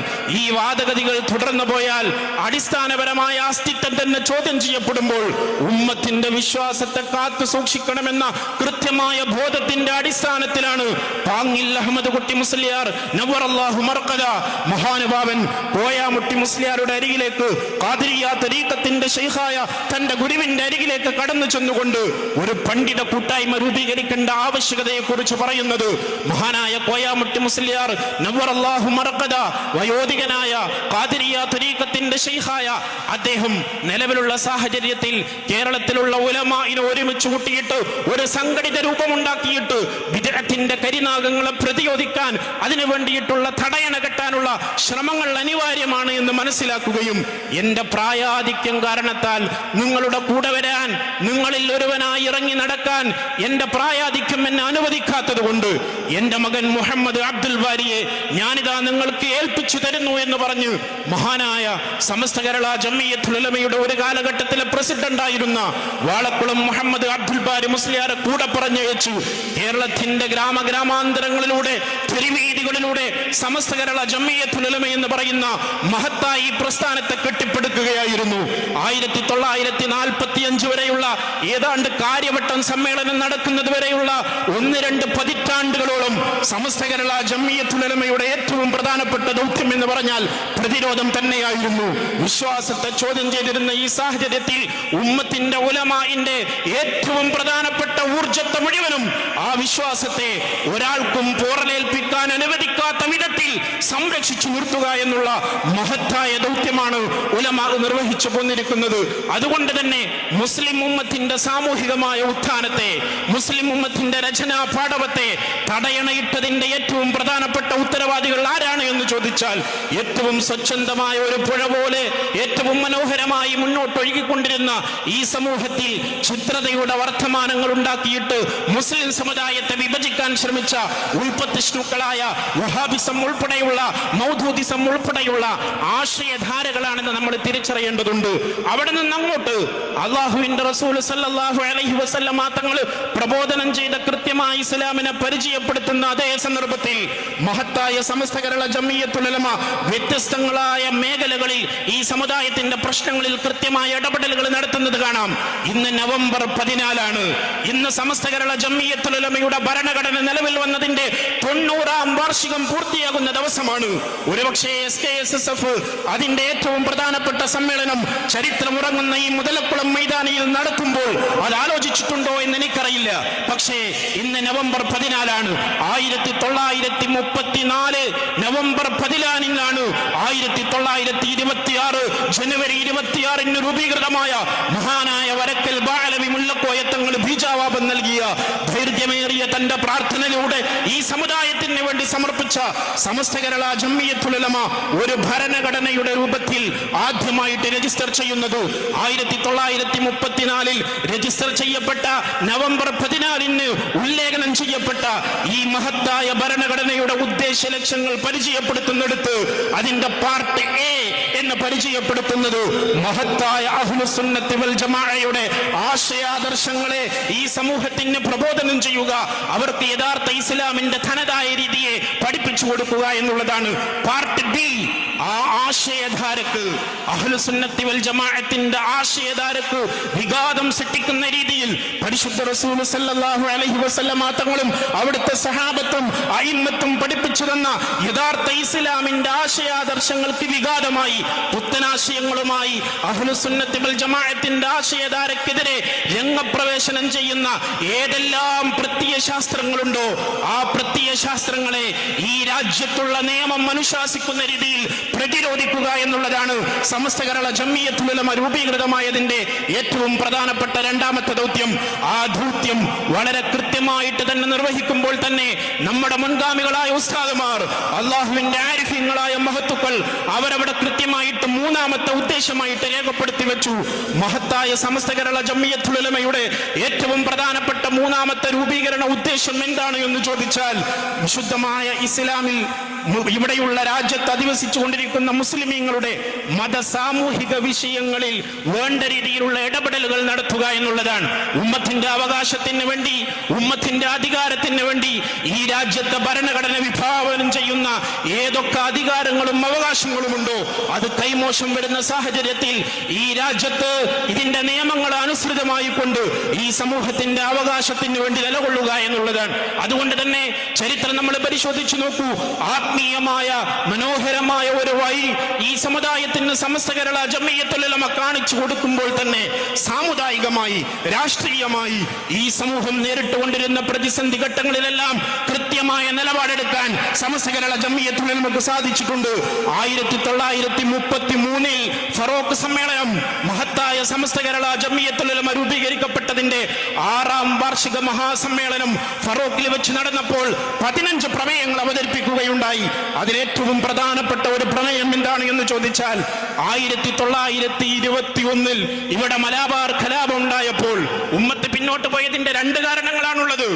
ഈ വാദഗതികൾ തുടർന്നു പോയാൽ അടിസ്ഥാനപരമായ അസ്തിത്വം തന്നെ ചോദ്യം ചെയ്യപ്പെടുമ്പോൾ ഉമ്മത്തിന്റെ വിശ്വാസത്തെ കാത്തു സൂക്ഷിക്കണമെന്ന കൃത്യമായ ബോധത്തിന്റെ അടിസ്ഥാനത്തിലാണ് പാങ്ങിൽ അഹമ്മദ് കുട്ടി മുസ്ലിയാർ നവ്വറല്ലാഹു മർഖദ മഹാനുഭാവൻ കോയാമുട്ടി മുസ്ലിയാരുടെ അരികിലേക്ക് ഖാദിരിയ്യ തരീഖത്തിന്റെ ശൈഖായ തന്റെ ഗുരുവിന്റെ അരികിലേക്ക് കടന്നു ചെന്നുകൊണ്ട് ഒരു പണ്ഡിത കൂട്ടായ്മ രൂപീകരിക്കേണ്ട ആവശ്യകതയെ കുറിച്ച് പറയുന്നത്. മഹാനായ കോയാമുട്ടി മുസ്ലിയാർ നവ്വറല്ലാഹു മർഖദ വയോധികനായ ഖാദിരിയ്യ തരീഖത്തിന്റെ ശൈഖായ അദ്ദേഹം നിലവിലുള്ള സാഹചര്യത്തിൽ കേരളത്തിലുള്ള ഉലമാഇനെ ഒരുമിച്ച് കൂട്ടിയിട്ട് ഒരു സംഘടിത രൂപമുണ്ടാക്കിയിട്ട് ബിദ്അത്തിന്റെ കരിനാഗങ്ങളെ പ്രതിരോധിക്കാൻ അതിനു വേണ്ടിയിട്ടുള്ള തടയണ കെട്ടാനുള്ള ശ്രമങ്ങൾ അനിവാര്യമാണ് എന്ന് മനസ്സിലാക്കുകയും എന്റെ പ്രായാധിക്യം കാരണത്താൽ നിങ്ങളുടെ കൂടെ വരാൻ, നിങ്ങളിൽ ഒരുവനായി ഇറങ്ങി നടക്കാൻ എന്റെ പ്രായാധിക്യം എന്നെ അനുവദിക്കാത്തത് കൊണ്ട് എന്റെ മകൻ മുഹമ്മദ് അബ്ദുൽ ബാരിയെ ഞാനിതാ നിങ്ങൾക്ക് ഏൽപ്പിച്ചു തരുന്നു എന്ന് പറഞ്ഞ് മഹാനായ സമസ്ത കേരള ജംഇയ്യത്തുൽ ഉലമയുടെ ഒരു കാലഘട്ടത്തിലെ പ്രസിഡന്റ് ആയിരുന്ന വാളക്കുളം മുഹമ്മദ് അബ്ദുൽ ബാരി മുസ്ലിയാരെ കൂടെ പറഞ്ഞയച്ചു. കേരളത്തിന്റെ ഗ്രാമാന്തരങ്ങളിലൂടെ തെരുവീതികളിലൂടെ സമസ്ത കേരള ജംഇയ്യത്തുൽ ഉലമ എന്ന് പറയുന്ന മഹത്തായ ഈ പ്രസ്ഥാനത്തെ കെട്ടിപ്പടുക്കുകയായിരുന്നു. 1945 വരെയുള്ള ഏതാണ്ട് കാര്യവട്ടം സമ്മേളനം നടക്കുന്നത് വരെയുള്ള 1-2 പതിറ്റാണ്ടുകളോളം സമസ്ത കേരള ജംഇയ്യത്തുൽ ഉലമയുടെ ഏറ്റവും പ്രധാനപ്പെട്ട ദൗത്യം എന്ന് പറഞ്ഞാൽ പ്രതിരോധം തന്നെയായിരുന്നു. വിശ്വാസത്തെ ചോദ്യം ചെയ്തിരുന്ന ഈ സാഹചര്യത്തിൽ ഉമ്മത്തിന്റെ ഉലമാഇന്റെ ഏറ്റവും പ്രധാനപ്പെട്ട ഊർജത്തെ മുഴുവനും ആ വിശ്വാസത്തെ ഒരാൾക്കും പോറലേൽപ്പിക്കാൻ അനുവദിക്കാത്ത വിധത്തിൽ സംരക്ഷിച്ചു നിർത്തുക എന്നുള്ള മഹത്തായ ദൗത്യമാണ് ഉലമാ നിർവഹിച്ചു പോന്നിരിക്കുന്നത്. അതുകൊണ്ട് തന്നെ മുസ്ലിം ഉമ്മത്തിന്റെ സാമൂഹികമായ ഉത്ഥാനത്തെ, മുസ്ലിം ഉമ്മത്തിന്റെ രചനാ പാടവത്തെ തടയണയിട്ടതിന്റെ ഏറ്റവും പ്രധാനപ്പെട്ട ഉത്തരവാദികൾ ആരാണ് എന്ന് ചോദിച്ചാൽ ഏറ്റവും സ്വച്ഛന്തമായ ഒരു പുഴ പോലെ ഏറ്റവും മനോഹരമായി മുന്നോട്ടൊഴുകിക്കൊണ്ടിരുന്ന ഈ സമൂഹത്തിൽ ചിത്രതയുടെ വർത്തമാനങ്ങൾ ഉണ്ടാക്കിയിട്ട് മുസ്ലിം സമുദായത്തെ വിഭജിക്കാൻ ശ്രമിച്ച ഉൽപ്പത്തിഷ്ണുക്കളായ വഹാബിസം ഉൾപ്പെടെയുള്ള മൗദൂദിസം ഉൾപ്പെടെയുള്ള ആശയധാരകളാണെന്ന് നമ്മൾ തിരിച്ചറിയേണ്ടതുണ്ട്. അവിടെ നിന്ന് അങ്ങോട്ട് അല്ലാഹുവിന്റെ റസൂൽ സല്ലല്ലാഹു അലൈഹി വസല്ലമ തങ്ങൾ പ്രബോധനം ചെയ്ത കൃത്യമായ ഇസ്ലാമിനെ പരിചയപ്പെടുത്തുന്ന അതേ സന്ദർഭത്തിൽ മഹത്തായ സമസ്ത കേരള ജംഇയ്യത്തുൽ ഉലമ വ്യത്യസ്തങ്ങളായ മേഖലകളിൽ ഈ സമുദായത്തിന്റെ പ്രശ്നങ്ങളിൽ കൃത്യമായ ഇടപെടലുകൾ നടത്തുന്നത് കാണാം. ഇന്ന് നവംബർ 14 ഇന്ന് സമസ്ത കേരള ജംഇയ്യത്തുൽ ഉലമയുടെ ഭരണഘടന നിലവിൽ വന്നതിന്റെ 90-ാം വാർഷികം പൂർത്തിയാകുന്ന ദിവസമാണ്. ഒരുപക്ഷെ SKSSF അതിന്റെ ഏറ്റവും പ്രധാനപ്പെട്ട സമ്മേളനം ചരിത്രമുറങ്ങുന്ന ഈ മുതലക്കുളം മൈതാനിയിൽ നടത്തുമ്പോൾ അത് ആലോചിച്ചിട്ടുണ്ടോ എന്ന് എനിക്കറിയില്ല. പക്ഷേ ഇന്ന് നവംബർ 14 1934 നവംബർ 14 1926 ജനുവരി 26 രൂപീകൃതമായ മഹാനായ വരക്കൽ ബാലവി മുല്ലക്കോയ തങ്ങൾ ബീജാവാപം നൽകിയ ദൈർഘ്യമേറിയ തന്റെ പ്രാർത്ഥനയിലൂടെ ഈ സമുദായത്തിന് വേണ്ടി സമർപ്പിച്ച സമസ്ത കേരള ജംഇയ്യത്തുൽ ഉലമ ഒരു ഭരണഘടനയുടെ രൂപത്തിൽ ആദ്യമായിട്ട് രജിസ്റ്റർ ചെയ്യുന്നത് 1934 രജിസ്റ്റർ ചെയ്യപ്പെട്ട നവംബർ 14 ഉല്ലേഖനം ചെയ്യപ്പെട്ട ഈ മഹത്തായ ഭരണഘടനയുടെ ഉദ്ദേശ ലക്ഷ്യങ്ങൾ പരിചയപ്പെടുത്തുന്നിടത്ത് അതിന്റെ പാർട്ട് എ എന്ന് പരിചയപ്പെടുത്തുന്നത് മഹത്തായ അഹ്ലുസ് സുന്നത്തി വൽ ജമാഅയുടെ ആശയാദർശങ്ങളെ ഈ സമൂഹത്തിന് പ്രബോധനം ചെയ്യുക, അവർക്ക് യഥാർത്ഥ ഇസ്ലാമിന്റെ തനതായ രീതിയെ പഠിപ്പിച്ചു കൊടുക്കുക എന്നുള്ളതാണ്. പാർട്ട് ബി, ആ ആശയധാരക്ക്, അഹ്ലുസ് സുന്നത്തി വൽ ജമാഅത്തിന്റെ ആശയധാരക്ക് വിഘാതം സൃഷ്ടിക്കുന്ന രീതിയിൽ പരിശുദ്ധ റസൂൽ സല്ലല്ലാഹു അലൈഹി വസല്ലമ തങ്ങളും അവിടുത്തെ സഹാബത്തും അയിമ്മത്തും പഠിപ്പിച്ചു തന്ന യഥാർത്ഥ ഇസ്ലാമിന്റെ ആശയാദർശങ്ങൾക്ക് വിഘാതമായി പുത്തനാശയങ്ങളുമായി അഹ്ലുസ് സുന്നത്തി വൽ ജമാഅത്തിന്റെ ആശയധാരക്കെതിരെ രംഗപ്രവേശനം ചെയ്യുന്ന ഏതെല്ലാം പ്രത്യയശാസ്ത്രങ്ങളുണ്ടോ ആ പ്രത്യയശാസ്ത്രങ്ങളെ ഈ രാജ്യത്തുള്ള നിയമം അനുശാസിക്കുന്ന രീതിയിൽ പ്രതിരോധിക്കുക എന്നുള്ളതാണ് സമസ്ത കേരള ജംഇയ്യത്തുൽ ഉലമ രൂപീകൃതമായതിന്റെ ഏറ്റവും പ്രധാനപ്പെട്ട രണ്ടാമത്തെ ദൗത്യം. ആ ദൗത്യം വളരെ കൃത്യമായിട്ട് തന്നെ നിർവഹിക്കുമ്പോൾ തന്നെ നമ്മുടെ മുൻഗാമികളായ ഉസ്താദുമാർ, അള്ളാഹുവിന്റെ ആരിഫീങ്ങളായ മഹത്തുക്കൾ അവരവിടെ കൃത്യമായിട്ട് മൂന്നാമത്തെ ഉദ്ദേശമായിട്ട് രേഖപ്പെടുത്തി വെച്ചു. മഹത്തായ സമസ്ത കേരള ജംഇയ്യത്തുൽ ഉലമയുടെ ഏറ്റവും പ്രധാനപ്പെട്ട മൂന്നാമത്തെ രൂപീകരണ ഉദ്ദേശം എന്താണ് എന്ന് ചോദിച്ചാൽ, വിശുദ്ധമായ ഇസ്ലാമിൽ ഇവിടെയുള്ള രാജ്യത്ത് അധിവസിച്ചു കൊണ്ടിരിക്കുന്ന മുസ്ലിമീങ്ങളുടെ മത സാമൂഹിക വിഷയങ്ങളിൽ വേണ്ട രീതിയിലുള്ള ഇടപെടലുകൾ നടത്തുക എന്നുള്ളതാണ്. ഉമ്മത്തിന്റെ അവകാശത്തിന് വേണ്ടി, ഉമ്മത്തിന്റെ അധികാരത്തിന് വേണ്ടി ഈ രാജ്യത്തെ ഭരണഘടന വിഭാവനം ചെയ്യുന്ന ഏതൊക്കെ അധികാരങ്ങളും അവകാശങ്ങളുമുണ്ടോ അത് കൈമോശം വരുന്ന സാഹചര്യത്തിൽ ഈ രാജ്യത്ത് ഇതിന്റെ നിയമങ്ങൾ അനുസൃതമായി കൊണ്ട് ഈ സമൂഹത്തിന്റെ അവകാശത്തിന് വേണ്ടി നിലകൊള്ളുക എന്നുള്ളതാണ്. അതുകൊണ്ട് തന്നെ ചരിത്രം നമ്മൾ പരിശോധിച്ചു നോക്കൂ. ആത്മീയമായ മനോഹരമായ ഒരു വഴി ഈ സമുദായത്തിന് സമസ്ത കേരള ജംഇയ്യത്തുൽ ഉലമ കാണിച്ചു കൊടുക്കുമ്പോൾ തന്നെ സാമുദായികമായി, രാഷ്ട്രീയമായി ഈ സമൂഹം നേരിട്ടുകൊണ്ടിരുന്ന പ്രതിസന്ധി ഘട്ടങ്ങളിലെല്ലാം കൃത്യമായ നിലപാടെടുക്കാൻ സമസ്ത കേരള ജംഇയ്യത്തുൽ ഉലമക്ക് സാധിച്ചിട്ടുണ്ട്. 1933 ഫറോക്ക് സമ്മേളനം, മഹത്തായ സമസ്ത കേരള ജംഇയ്യത്തുൽ ഉലമ രൂപീകരിക്കപ്പെട്ടതിന്റെ 6ാം വാർഷിക മഹാസമ്മേളനം ഫറോക്കിൽ വെച്ച് നടന്നപ്പോൾ 15 പ്രമേയങ്ങൾ അവതരിപ്പിക്കുകയുണ്ടായി. അതിലേറ്റവും പ്രധാനപ്പെട്ട ഒരു പ്രമേയം എന്താണ് എന്ന് ചോദിച്ചാൽ, 1921 ഇവിടെ മലബാർ കലാപം ഉണ്ടായപ്പോൾ ഉമ്മത്ത് പിന്നോട്ട് പോയതിന്റെ 2 കാരണങ്ങളാണുള്ളത്.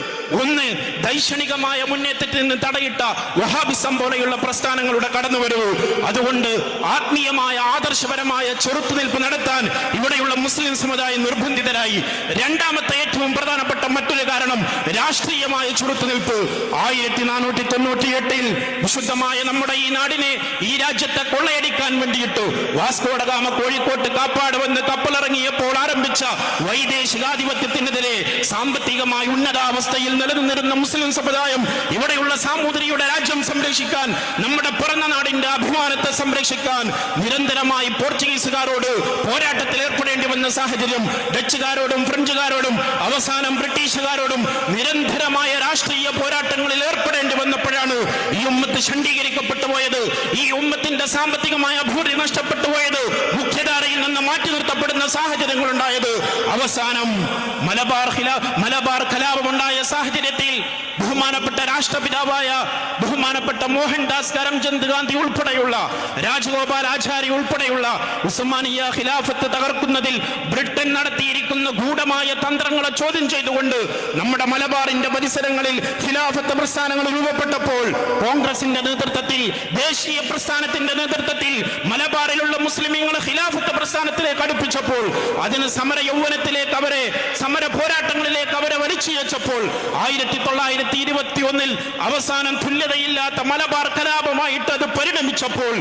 ഒന്ന്, ദൈക്ഷണികമായ മുന്നേറ്റത്തിൽ നിന്ന് തടയിട്ട വഹാബിസം പോലെയുള്ള പ്രസ്ഥാനങ്ങളുടെ കടന്നുവരവ്. അതുകൊണ്ട് ആത്മീയമായ ആദർശപരമായ ചെറുത്തുനിൽപ്പ് നടത്താൻ ഇവിടെയുള്ള മുസ്ലിം സമുദായം നിർബന്ധിതരായി. രണ്ടാമത്തെ ഏറ്റവും പ്രധാനപ്പെട്ട മറ്റൊരു കാരണം രാഷ്ട്രീയമായ ചെറുത്തുനിൽപ്പ്. 1498 വിശുദ്ധമായ നമ്മുടെ ഈ നാടിനെ, ഈ രാജ്യത്തെ കൊള്ളയടിക്കാൻ വേണ്ടിയിട്ട് വാസ്കോ ഡ ഗാമ കോഴിക്കോട്ട് കാപ്പാട് വന്ന് കപ്പലിറങ്ങിയപ്പോൾ ആരംഭിച്ച വൈദേശികാധിപത്യത്തിനെതിരെ സാമ്പത്തികമായി ഉന്നതാവസ്ഥയിൽ നിലനിന്നിരുന്ന മുസ്ലിം സമുദായം ഇവിടെയുള്ള സാമൂതിരിയുടെ രാജ്യം സംരക്ഷിക്കാൻ, നമ്മുടെ പിറന്ന നാടിന്റെ അഭിമാനത്തെ സംരക്ഷിക്കാൻ നിരന്തരമായി പോർച്ചുഗീസുകാരോട് പോരാട്ടത്തിൽ ഏർപ്പെടേണ്ടി വന്ന സാഹചര്യം, ഡച്ചുകാരോടും ഫ്രഞ്ചുകാരോടും അവസാനം ബ്രിട്ടീഷുകാരോടും നിരന്തരമായ രാഷ്ട്രീയ പോരാട്ടങ്ങളിൽ ഏർപ്പെടേണ്ടി വന്നപ്പോഴാണ് ഈ ഉമ്മത്ത് ഖണ്ഡീകരിക്കപ്പെട്ടു പോയത്. ഈ ഉമ്മത്തിന്റെ സാമ്പത്തികമായ അഭിവൃദ്ധി നഷ്ടപ്പെട്ടു പോയത്, മുഖ്യധാരയിൽ നിന്ന് മാറ്റി നിർത്തപ്പെടുന്ന സാഹചര്യങ്ങൾ ഉണ്ടായത്. അവസാനം മലബാർ കലാപമുണ്ടായ സാഹചര്യത്തിൽ ബഹുമാനപ്പെട്ട രാഷ്ട്രപിതാവായ ബഹുമാനപ്പെട്ട മോഹൻദാസ് കരംചന്ദ് ഗാന്ധി ഉൾപ്പെടെയുള്ള, രാജഗോപാലാചാരി ഉൾപ്പെടെയുള്ള ഉസ്മാനിയ ഖിലാഫത്ത് തകർക്കുന്നതിൽ ബ്രിട്ടൻ നടത്തിയിരിക്കുന്ന ഗൂഢമായ തന്ത്രങ്ങളെ ചോദ്യം ചെയ്തുകൊണ്ട് നമ്മുടെ മലബാറിന്റെ പരിസരങ്ങളിൽ ഖിലാഫത്ത് പ്രസ്ഥാനങ്ങൾ രൂപപ്പെട്ടപ്പോൾ കോൺഗ്രസിന്റെ നേതൃത്വത്തിൽ, ദേശീയ പ്രസ്ഥാനത്തിന്റെ നേതൃത്വത്തിൽ മലബാറിലുള്ള മുസ്ലിമീങ്ങളെ ഖിലാഫത്ത് പ്രസ്ഥാനത്തിലേക്ക് അടുപ്പിച്ചപ്പോൾ, അതിന് സമര യൗവനത്തിലേക്ക് അവരെ, സമര പോരാട്ടങ്ങളിലേക്ക് അവരെ വലിച്ചിഴച്ചപ്പോൾ 1921 അവസാനം തുല്യതയില്ലാത്ത മലബാർ കലാപമായിട്ട് അത് പരിണമിച്ചപ്പോൾ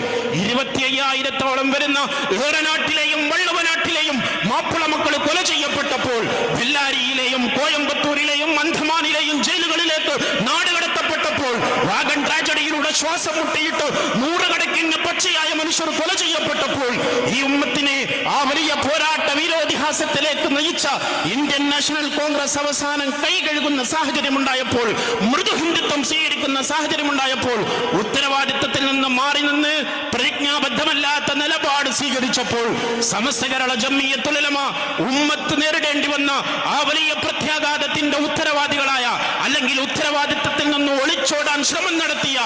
25,000-ഓളം വരുന്ന ഏറനാട്ടിലെയും വള്ളുവനാട്ടിലെയും മാപ്പിള മക്കൾ കൊല ചെയ്യപ്പെട്ടപ്പോൾ, ബെല്ലാരിയിലെയും കോയമ്പത്തൂരിലെയും അന്ധമാനിലെയും ജയിലുകളിലേക്ക് നാടുകടത്തപ്പെട്ടപ്പോൾ, വാഗൺ ട്രാജഡിയിലൂടെ ശ്വാസം മുട്ടിയിട്ട് നൂറുകണക്കിന് പച്ചയായ മനുഷ്യർ കൊല ചെയ്യപ്പെട്ടപ്പോൾ ഈ ഉമ്മത്തിനെ ആ വലിയ പോരാട്ട വീരോതിഹാസത്തിലേക്ക് നയിച്ച ഇന്ത്യൻ നാഷണൽ കോൺഗ്രസ് അവസാനം കൈ കഴുകുന്ന സാഹചര്യമുണ്ടായപ്പോൾ, മൃദു ഹിന്ദുത്വം സ്വീകരിക്കുന്ന സാഹചര്യമുണ്ടായപ്പോൾ, ഉത്തരവാദിത്വത്തിൽ നിന്ന് മാറി നിന്ന് പ്രതിജ്ഞാബദ്ധമല്ലാത്ത നിലപാട് സ്വീകരിച്ചപ്പോൾ സമസ്ത കേരള ജംഇയ്യത്തുൽ ഉലമ ഉമ്മത്ത് നേരിടേണ്ടി വന്ന ആ വലിയ പ്രത്യാഘാതത്തിന്റെ ഉത്തരവാദികളായ, അല്ലെങ്കിൽ ഉത്തരവാദിത്വത്തിൽ നിന്ന് ഒളിച്ചോടാൻ ശ്രമം നടത്തിയ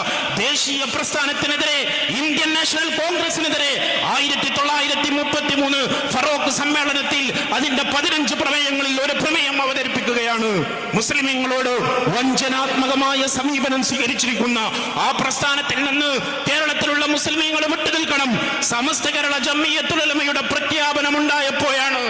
ദേശീയ പ്രസ്ഥാനത്തിനെതിരെ, ഇന്ത്യൻ നാഷണൽ കോൺഗ്രസിനെതിരെ 1933 ഫറോക്ക് സമ്മേളനത്തിൽ അതിന്റെ 15 പ്രമേയങ്ങളിൽ ഒരു പ്രമേയം അവതരിപ്പിക്കുകയാണ്. മുസ്ലിമീങ്ങളോട് വഞ്ചനാത്മകമായ സമീപനം സ്വീകരിച്ചിരിക്കുന്ന ആ പ്രസ്ഥാനത്തിൽ നിന്ന് കേരളത്തിലുള്ള മുസ്ലിമീങ്ങൾ വിട്ടുനിൽക്കണം. സമസ്ത കേരള ജംഇയ്യത്തുൽ ഉലമയുടെ പ്രഖ്യാപനം ഉണ്ടായപ്പോഴാണ്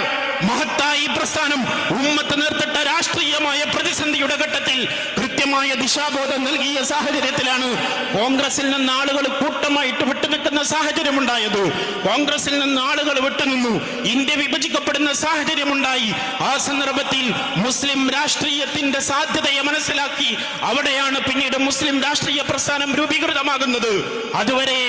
മഹത്തായ ഈ പ്രസ്ഥാനം ഉമ്മത്ത് നേർത്തിട്ട രാഷ്ട്രീയമായ പ്രതിസന്ധിയുടെ ഘട്ടത്തിൽ കൃത്യമായ ദിശാബോധം നൽകിയ സാഹചര്യത്തിലാണ് കോൺഗ്രസിൽ നിന്ന് ആളുകൾ കൂട്ടമായിട്ട് വിട്ടുനിൽക്കുന്ന സാഹചര്യം ഉണ്ടായത്. കോൺഗ്രസിൽ നിന്ന് ആളുകൾ വിട്ടുനിന്നു, ഇന്ത്യ വിഭജിക്കപ്പെടുന്ന സാഹചര്യമുണ്ടായി. ആ സന്ദർഭത്തിൽ മുസ്ലിം രാഷ്ട്രീയത്തിന്റെ സാധ്യതയെ മനസ്സിലാക്കി അവിടെയാണ് പിന്നീട് മുസ്ലിം രാഷ്ട്രീയ പ്രസ്ഥാനം രൂപീകൃതമാകുന്നത്. അതുവരെ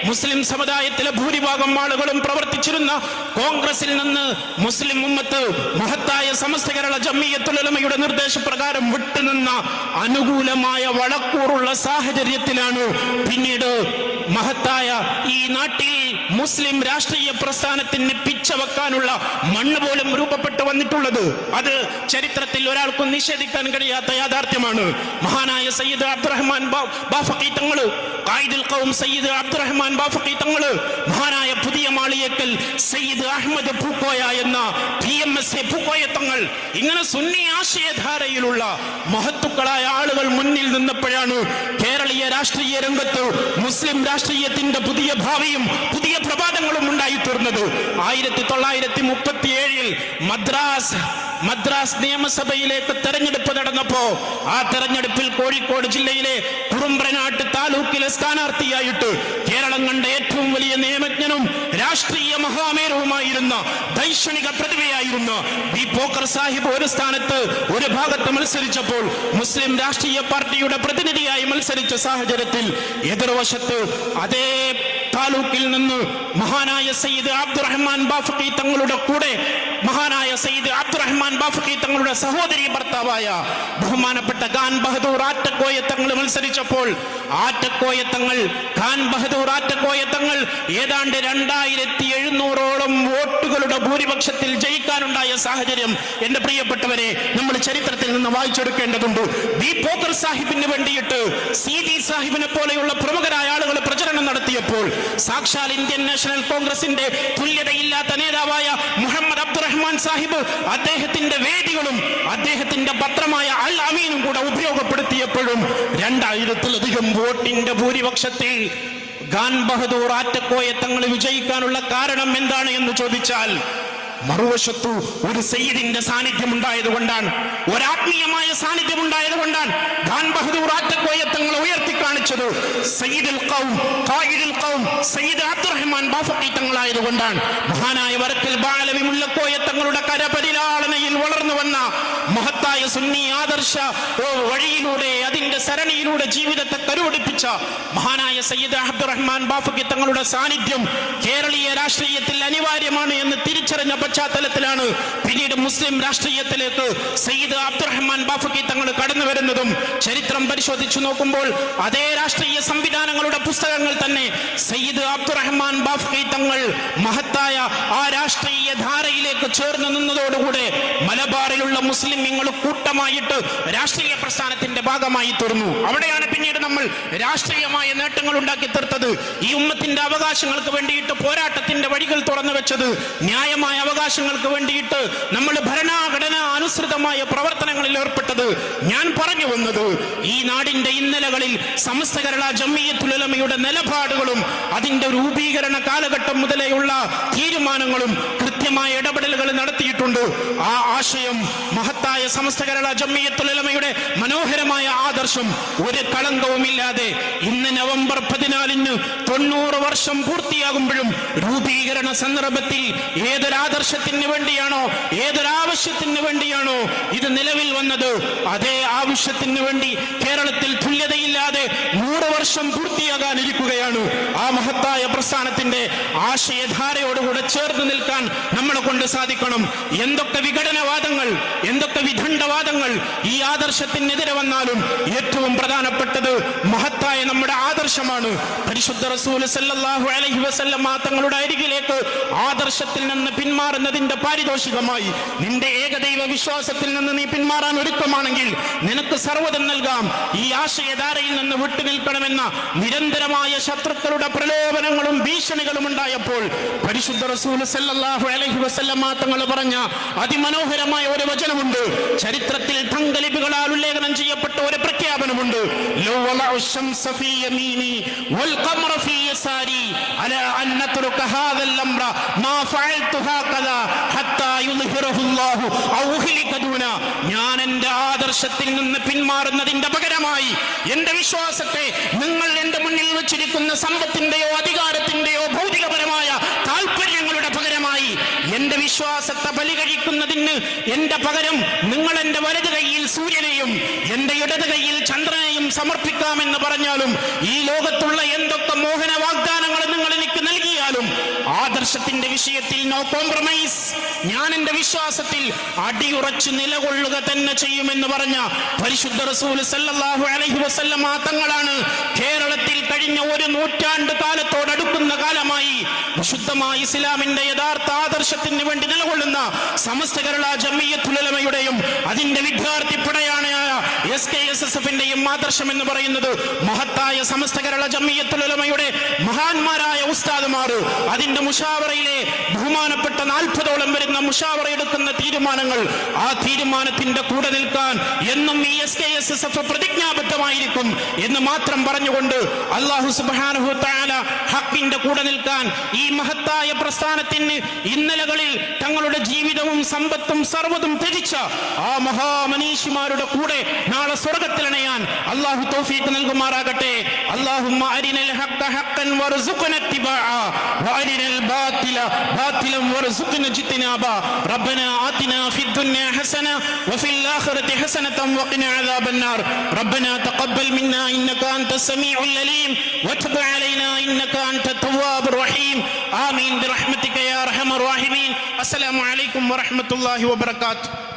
മുസ്ലിം സമുദായത്തിലെ ഭൂരിഭാഗം ആളുകളും പ്രവർത്തിച്ചിരുന്ന കോൺഗ്രസിൽ നിന്ന് മുസ്ലിം ഉമ്മത്ത് മഹത്തായ സമസ്ത കേരള ജംഇയ്യത്തുൽ ഉലമയുടെ നിർദ്ദേശപ്രകാരം വിട്ടുനിന്ന അനുകൂലമായ വളക്കൂറുള്ള സാഹചര്യത്തിലാണ് പിന്നീട് മഹത്തായ ഈ നാട്ടിൽ മുസ്ലിം രാഷ്ട്രീയ പ്രസ്ഥാനത്തിന് പിച്ച വെക്കാനുള്ള മണ്ണ് പോലും രൂപപ്പെട്ടു വന്നിട്ടുള്ളത്. അത് ചരിത്രത്തിൽ ഒരാൾക്കും നിഷേധിക്കാൻ കഴിയാത്ത യാഥാർത്ഥ്യമാണ്. മഹാനായ സയ്യിദ് അബ്ദുറഹ്മാൻ ബാഫഖി തങ്ങള്, ഖായിദുൽ ഖൗം സയ്യിദ് അബ്ദുറഹ്മാൻ ബാഫഖി തങ്ങള്, മഹാനായ പുതിയ മാളിയേക്കൽ സയ്യിദ് അഹമ്മദ് പൂക്കോയ എന്ന PMSA പൂക്കോയ തങ്ങൾ, ഇങ്ങനെ സുന്നി ആശയധാരയിലുള്ള മഹത്തുക്കളായ ആളുകൾ മുന്നിൽ നിന്നപ്പോഴാണ് കേരളീയ രാഷ്ട്രീയ രംഗത്ത് മുസ്ലിം രാഷ്ട്രീയത്തിന്റെ പുതിയ ഭാവിയും പുതിയ പ്രഭാതങ്ങളും ഉണ്ടായിത്തീർന്നത്. 1937 മദ്രാസ് നിയമസഭയിലേക്ക് തെരഞ്ഞെടുപ്പ് നടന്നപ്പോ ആ തെരഞ്ഞെടുപ്പിൽ കോഴിക്കോട് ജില്ലയിലെ കുറുമ്പ്രനാട്ട് താലൂക്കിലെ സ്ഥാനാർത്ഥിയായിട്ട് കേരളം കണ്ട ഏറ്റവും വലിയ നിയമജ്ഞനും രാഷ്ട്രീയ മഹാമേരുവുമായിരുന്ന ദൈക്ഷണിക പ്രതിഭയായിരുന്ന ബി പോക്കർ സാഹിബ് ഒരു സ്ഥാനത്ത് ഒരു ഭാഗത്ത് മത്സരിച്ചപ്പോൾ മുസ്ലിം രാഷ്ട്രീയ പാർട്ടിയുടെ പ്രതിനിധിയായി മത്സരിച്ച സാഹചര്യത്തിൽ എതിർവശത്ത് അതേ താലൂക്കിൽ നിന്ന് മഹാനായ സയ്യിദ് അബ്ദുറഹ്മാൻ ബാഫഖി തങ്ങളുടെ കൂടെ മഹാനായ സയ്യിദ് അബ്ദുറഹ്മാൻ ബാഫഖി തങ്ങളുടെ സഹോദരി ഭർത്താവായ ബഹുമാനപ്പെട്ട ഖാൻ ബഹദൂർ ആറ്റക്കോയ തങ്ങൾ മത്സരിച്ചപ്പോൾ ഖാൻ ബഹദൂർ ആറ്റക്കോയ തങ്ങൾ ഏതാണ്ട് 2700ഓളം വോട്ടുകളുടെ ഭൂരിപക്ഷത്തിൽ ജയിക്കാനുണ്ടായ സാഹചര്യം എന്റെ പ്രിയപ്പെട്ടവരെ നമ്മൾ ചരിത്രത്തിൽ നിന്ന് വായിച്ചെടുക്കേണ്ടതുണ്ട്. ബി പോക്കർ സാഹിബിന് വേണ്ടിയിട്ട് CD സാഹിബിനെ പോലെയുള്ള പ്രമുഖരായ ആളുകൾ പ്രചരണം നടത്തിയപ്പോൾ സാക്ഷാൽ ഇന്ത്യൻ നാഷണൽ കോൺഗ്രസിന്റെ തുല്യതയില്ലാത്ത നേതാവായ മുഹമ്മദ് അബ്ദുറഹ്മാൻ സാഹിബ് അദ്ദേഹത്തിന്റെ വേദികളും അദ്ദേഹത്തിന്റെ പത്രമായ അൽ അമീനും കൂടെ ഉപയോഗപ്പെടുത്തിയപ്പോഴും 2000-ലധികം വോട്ടിന്റെ ഭൂരിപക്ഷത്തിൽ ഖാൻ ബഹദൂർ ആറ്റക്കോയ തങ്ങൾ വിജയിക്കാനുള്ള കാരണം എന്താണ് എന്ന് ചോദിച്ചാൽ മറുവശത്തു ഒരു സയ്യിദിന്റെ സാന്നിധ്യം ഉണ്ടായതുകൊണ്ടാണ്, ഒരാത്മീയമായ സാന്നിധ്യം ഉണ്ടായതുകൊണ്ടാണ് ഖാൻ ബഹദൂർ ആറ്റക്കോയ തങ്ങളെ ഉയർത്തിക്കാണിച്ചത് സയ്യിദുൽ ഖൗം ഖായിദുൽ ഖൗം സയ്യിദ് അബ്ദുറഹ്മാൻ ബാഫഖി തങ്ങളായതുകൊണ്ടാണ്. മഹാനായ വരക്കൽ ബാലവി മുല്ലക്കോയ തങ്ങളുടെ കരപരിലാളനയിൽ വളർന്നു വന്ന മഹത്തായ സുന്നി ആദർശ വഴിയിലൂടെ അതിന്റെ സരണിയിലൂടെ ജീവിതത്തെ കരുപിടിപ്പിച്ച മഹാനായ സയ്യിദ് അബ്ദുറഹ്മാൻ ബാഫഖി തങ്ങളുടെ സാന്നിധ്യം കേരളീയ രാഷ്ട്രീയത്തിൽ അനിവാര്യമാണ് എന്ന് തിരിച്ചറിഞ്ഞ പശ്ചാത്തലത്തിലാണ് പിന്നീട് മുസ്ലിം രാഷ്ട്രീയത്തിലേക്ക് സയ്യിദ് അബ്ദുറഹ്മാൻ ബാഫഖി തങ്ങൾ കടന്നു വരുന്നതും. ചരിത്രം പരിശോധിച്ചു നോക്കുമ്പോൾ അതേ രാഷ്ട്രീയ സംവിധാനങ്ങളുടെ പുസ്തകങ്ങൾ തന്നെ സയ്യിദ് അബ്ദുറഹ്മാൻ ബാഫഖി തങ്ങൾ മഹത്തായ ആ രാഷ്ട്രീയ ധാരയിലേക്ക് ചേർന്ന് നിന്നതോടുകൂടെ മലബാറിലുള്ള മുസ്ലിംങ്ങൾ കൂട്ടമായിട്ട് രാഷ്ട്രീയ പ്രസ്ഥാനത്തിന്റെ ഭാഗമായി തീർന്നു. അവിടെയാണ് പിന്നീട് നമ്മൾ രാഷ്ട്രീയമായ നേട്ടങ്ങൾ ഉണ്ടാക്കി തീർത്തത്. ഈ ഉമ്മത്തിന്റെ അവകാശങ്ങൾക്ക് വേണ്ടിയിട്ട് പോരാട്ടത്തിന്റെ വഴികൾ തുറന്നു വെച്ചത്, ന്യായമായ അവകാശങ്ങൾക്ക് വേണ്ടിയിട്ട് നമ്മൾ ഭരണഘടന അനുസൃതമായ പ്രവർത്തനങ്ങളിൽ ഏർപ്പെട്ടത്. ഞാൻ പറഞ്ഞു വന്നത് ഈ നാടിന്റെ ഇന്നലകളിൽ സമസ്ത കേരള ജംഇയ്യത്തുൽ ഉലമയുടെ നിലപാടുകളും അതിന്റെ രൂപീകരണ കാലഘട്ടം മുതലെയുള്ള തീരുമാനങ്ങളും കൃത്യമായ ഇടപെടലുകൾ നടത്തിയിട്ടുണ്ട്. ആ ആശയം മഹത്തായ സമസ്ത കേരള ജംഇയ്യത്തുൽ ഉലമയുടെ മനോഹരമായ ആദർശം ഒരു കളങ്കവുമില്ലാതെ ഇന്ന് നവംബർ 14-ന് 90 വർഷം പൂർത്തിയാകുമ്പോഴും രൂപീകരണ സന്ദർഭത്തിൽ ഏതൊരാദർശത്തിന് വേണ്ടിയാണോ ഏതൊരാവശ്യത്തിന് വേണ്ടിയാണോ ഇത് നിലവിൽ വന്നത് അതേ ആവശ്യത്തിന് വേണ്ടി കേരളത്തിൽ തുല്യതയില്ലാതെ 100 വർഷം വർഷം പൂർത്തിയാകാനിരിക്കുകയാണ്. ആ മഹത്തായ പ്രസ്ഥാനത്തിന്റെ ആശയധാരയോടുകൂടെ ചേർന്ന് നിൽക്കാൻ നമ്മളെ കൊണ്ട് സാധിക്കണം. എന്തൊക്കെ വിഘടനവാദങ്ങൾ, എന്തൊക്കെ വിദണ്ഡവാദങ്ങൾ ഈ ആദർശത്തിനെതിരെ വന്നാലും ഏറ്റവും പ്രധാനപ്പെട്ടത് മഹത്തായ നമ്മുടെ ആദർശമാണ്. പരിശുദ്ധ റസൂൽ സല്ലല്ലാഹു അലൈഹി വസല്ലം തങ്ങളുടെ അരികിലേക്ക് ആദർശത്തിൽ നിന്ന് പിന്മാറുന്നതിന്റെ പാരിതോഷികമായി നിന്റെ ഏകദൈവ വിശ്വാസത്തിൽ നിന്ന് നീ പിന്മാറാൻ ഒരുക്കമാണെങ്കിൽ നിനക്ക് സർവ്വതും നൽകാം. ഈ ആശയധാരയിൽ നിന്ന് വിട്ടുനിൽക്കണമെന്ന നിരന്തരമായ ശത്രുക്കളുടെ പ്രലോഭനങ്ങളും ഭീഷണികളും ഉണ്ടായപ്പോൾ പരിശുദ്ധ റസൂൽ സല്ലല്ലാഹു അലൈഹി വസല്ലം തങ്ങൾ പറഞ്ഞ അതിമനോഹരമായ ഒരു വചനമുണ്ട്. ചരിത്രത്തിൽ തങ്കലിപികളാൽ ഉല്ലേഖനം ചെയ്യപ്പെട്ട ഒരു പ്രഖ്യാപനമുണ്ട്. ലൗ വലഉ ശംസ ഫീ യമീനി വൽ ഖമറ ഫീ യസാരി അലാ അൻ നത്രുക ഹാദൽ അംറ മാ ഫഅൽതു ഹകദാ ഹത്താ യുദ്ഹിറഹു അല്ലാഹു ഔ ഉഹ്ലിക ദൂന. ഞാൻ എൻ്റെ ആദർശത്തിൽ നിന്ന് പിന്മാറുന്നതിന്റെ പകരമായി എൻ്റെ വിശ്വാസത്തെ നിങ്ങൾ എൻ്റെ മുന്നിൽ വെച്ചിരിക്കുന്ന സമ്പത്തിന്റെയോ അധികാരത്തിന്റെയോ ഭൗതികപരമായ താല്പര്യങ്ങളുടെ പകരമായി എൻ്റെ വിശ്വാസത്തെ ബലികഴിക്കുന്നതിന് എൻ്റെ പകരം നിങ്ങൾ എൻ്റെ വലത് കൈയിൽ സൂര്യനെയും എൻ്റെ ഇടത് കൈയിൽ ചന്ദ്രനെയും സമർപ്പിക്കാമെന്ന് പറഞ്ഞാലും ഈ ലോകത്തുള്ള എന്തൊക്കെ മോഹന വാഗ്ദാനങ്ങൾ നിങ്ങൾ എനിക്ക് നൽകിയാലും ആദർശത്തിന്റെ വിഷയത്തിൽ നോ കോംപ്രമൈസ്, ഞാൻ എൻ്റെ വിശ്വാസത്തിൽ അടിയുറച്ച് നിലകൊള്ളുക തന്നെ ചെയ്യുമെന്ന് പറഞ്ഞ പരിശുദ്ധ റസൂൽ സല്ലല്ലാഹു അലൈഹി വസല്ലം തങ്ങളാണ് കേരളത്തിൽ കഴിഞ്ഞ ഒരു നൂറ്റാണ്ട് കാലത്തോടടുക്കുന്ന കാലമായി വിശുദ്ധമായ ഇസ്ലാമിന്റെ യഥാർത്ഥ ആദർശത്തിന് വേണ്ടി നിലകൊള്ളുന്ന സമസ്ത കേരള ജംഇയ്യത്തുൽ ഉലമയുടെയും അതിന്റെ വിദ്യാർത്ഥി പടയായ SKSSFന്റെയും ആദർശം എന്ന് പറയുന്നത് മഹത്തായ സമസ്ത കേരള ജംഇയ്യത്തുൽ ഉലമയുടെ മഹാന്മാരായ ഉസ്താദുമാർ അതിന്റെ മുശാവറയിലെ ബഹുമാനപ്പെട്ട 40ഓളം വരുന്ന മുശാവറ എടുക്കുന്ന തീരുമാനങ്ങൾ, ആ തീരുമാനത്തിന്റെ കൂടെ നിൽക്കാൻ എന്നും ഈ SKSSF പ്രതിജ്ഞാബദ്ധമായിരിക്കും എന്ന് മാത്രം പറഞ്ഞുകൊണ്ട് അല്ലാഹു സുബ്ഹാനഹു തആല ഹക്കിന്റെ കൂടെ നിൽക്കാൻ ഈ മഹത്തായ പ്രസ്ഥാനത്തിന് ഇന്നലകളിൽ തങ്ങളുടെ ജീവിതവും സമ്പത്തും സർവ്വതും ത്യജിച്ച ആ മഹാമനീഷിമാരുടെ കൂടെ നാളെ സ്വർഗ്ഗത്തിലണയാൻ അല്ലാഹു തൗഫീഖ് നൽകുമാറാകട്ടെ. അല്ലാഹുമ്മ അരിനൽ ഹഖ്ക ഹഖ്കൻ വർസുഖ്ന ഇത്തിബാഅ വഅരിനൽ ബാത്തില ബാത്തിലൻ വർസുഖ്ന ഇജ്തിനാബ. റബ്ബനാ ആതിനാ ഫിദ്ദുനിയ ഹസന വഫിൽ ആഖിറതി ഹസനതൻ വഖിനാ അദാബന്നാർ. റബ്ബനാ തഖബ്ബൽ മിന്നാ ഇന്നക അൻതസ് സമീഉൽ അലീം വതുബ് അലൈനാ ഇന്നക അൻതത് തവ്വാബുർ റഹീം. ആമീൻ ബിറഹ്മതിക യാ അർഹമർ റഹീമീൻ. അസ്സലാമു അലൈക്കും വറഹ്മത്തുള്ളാഹി വബറകാതുഹു.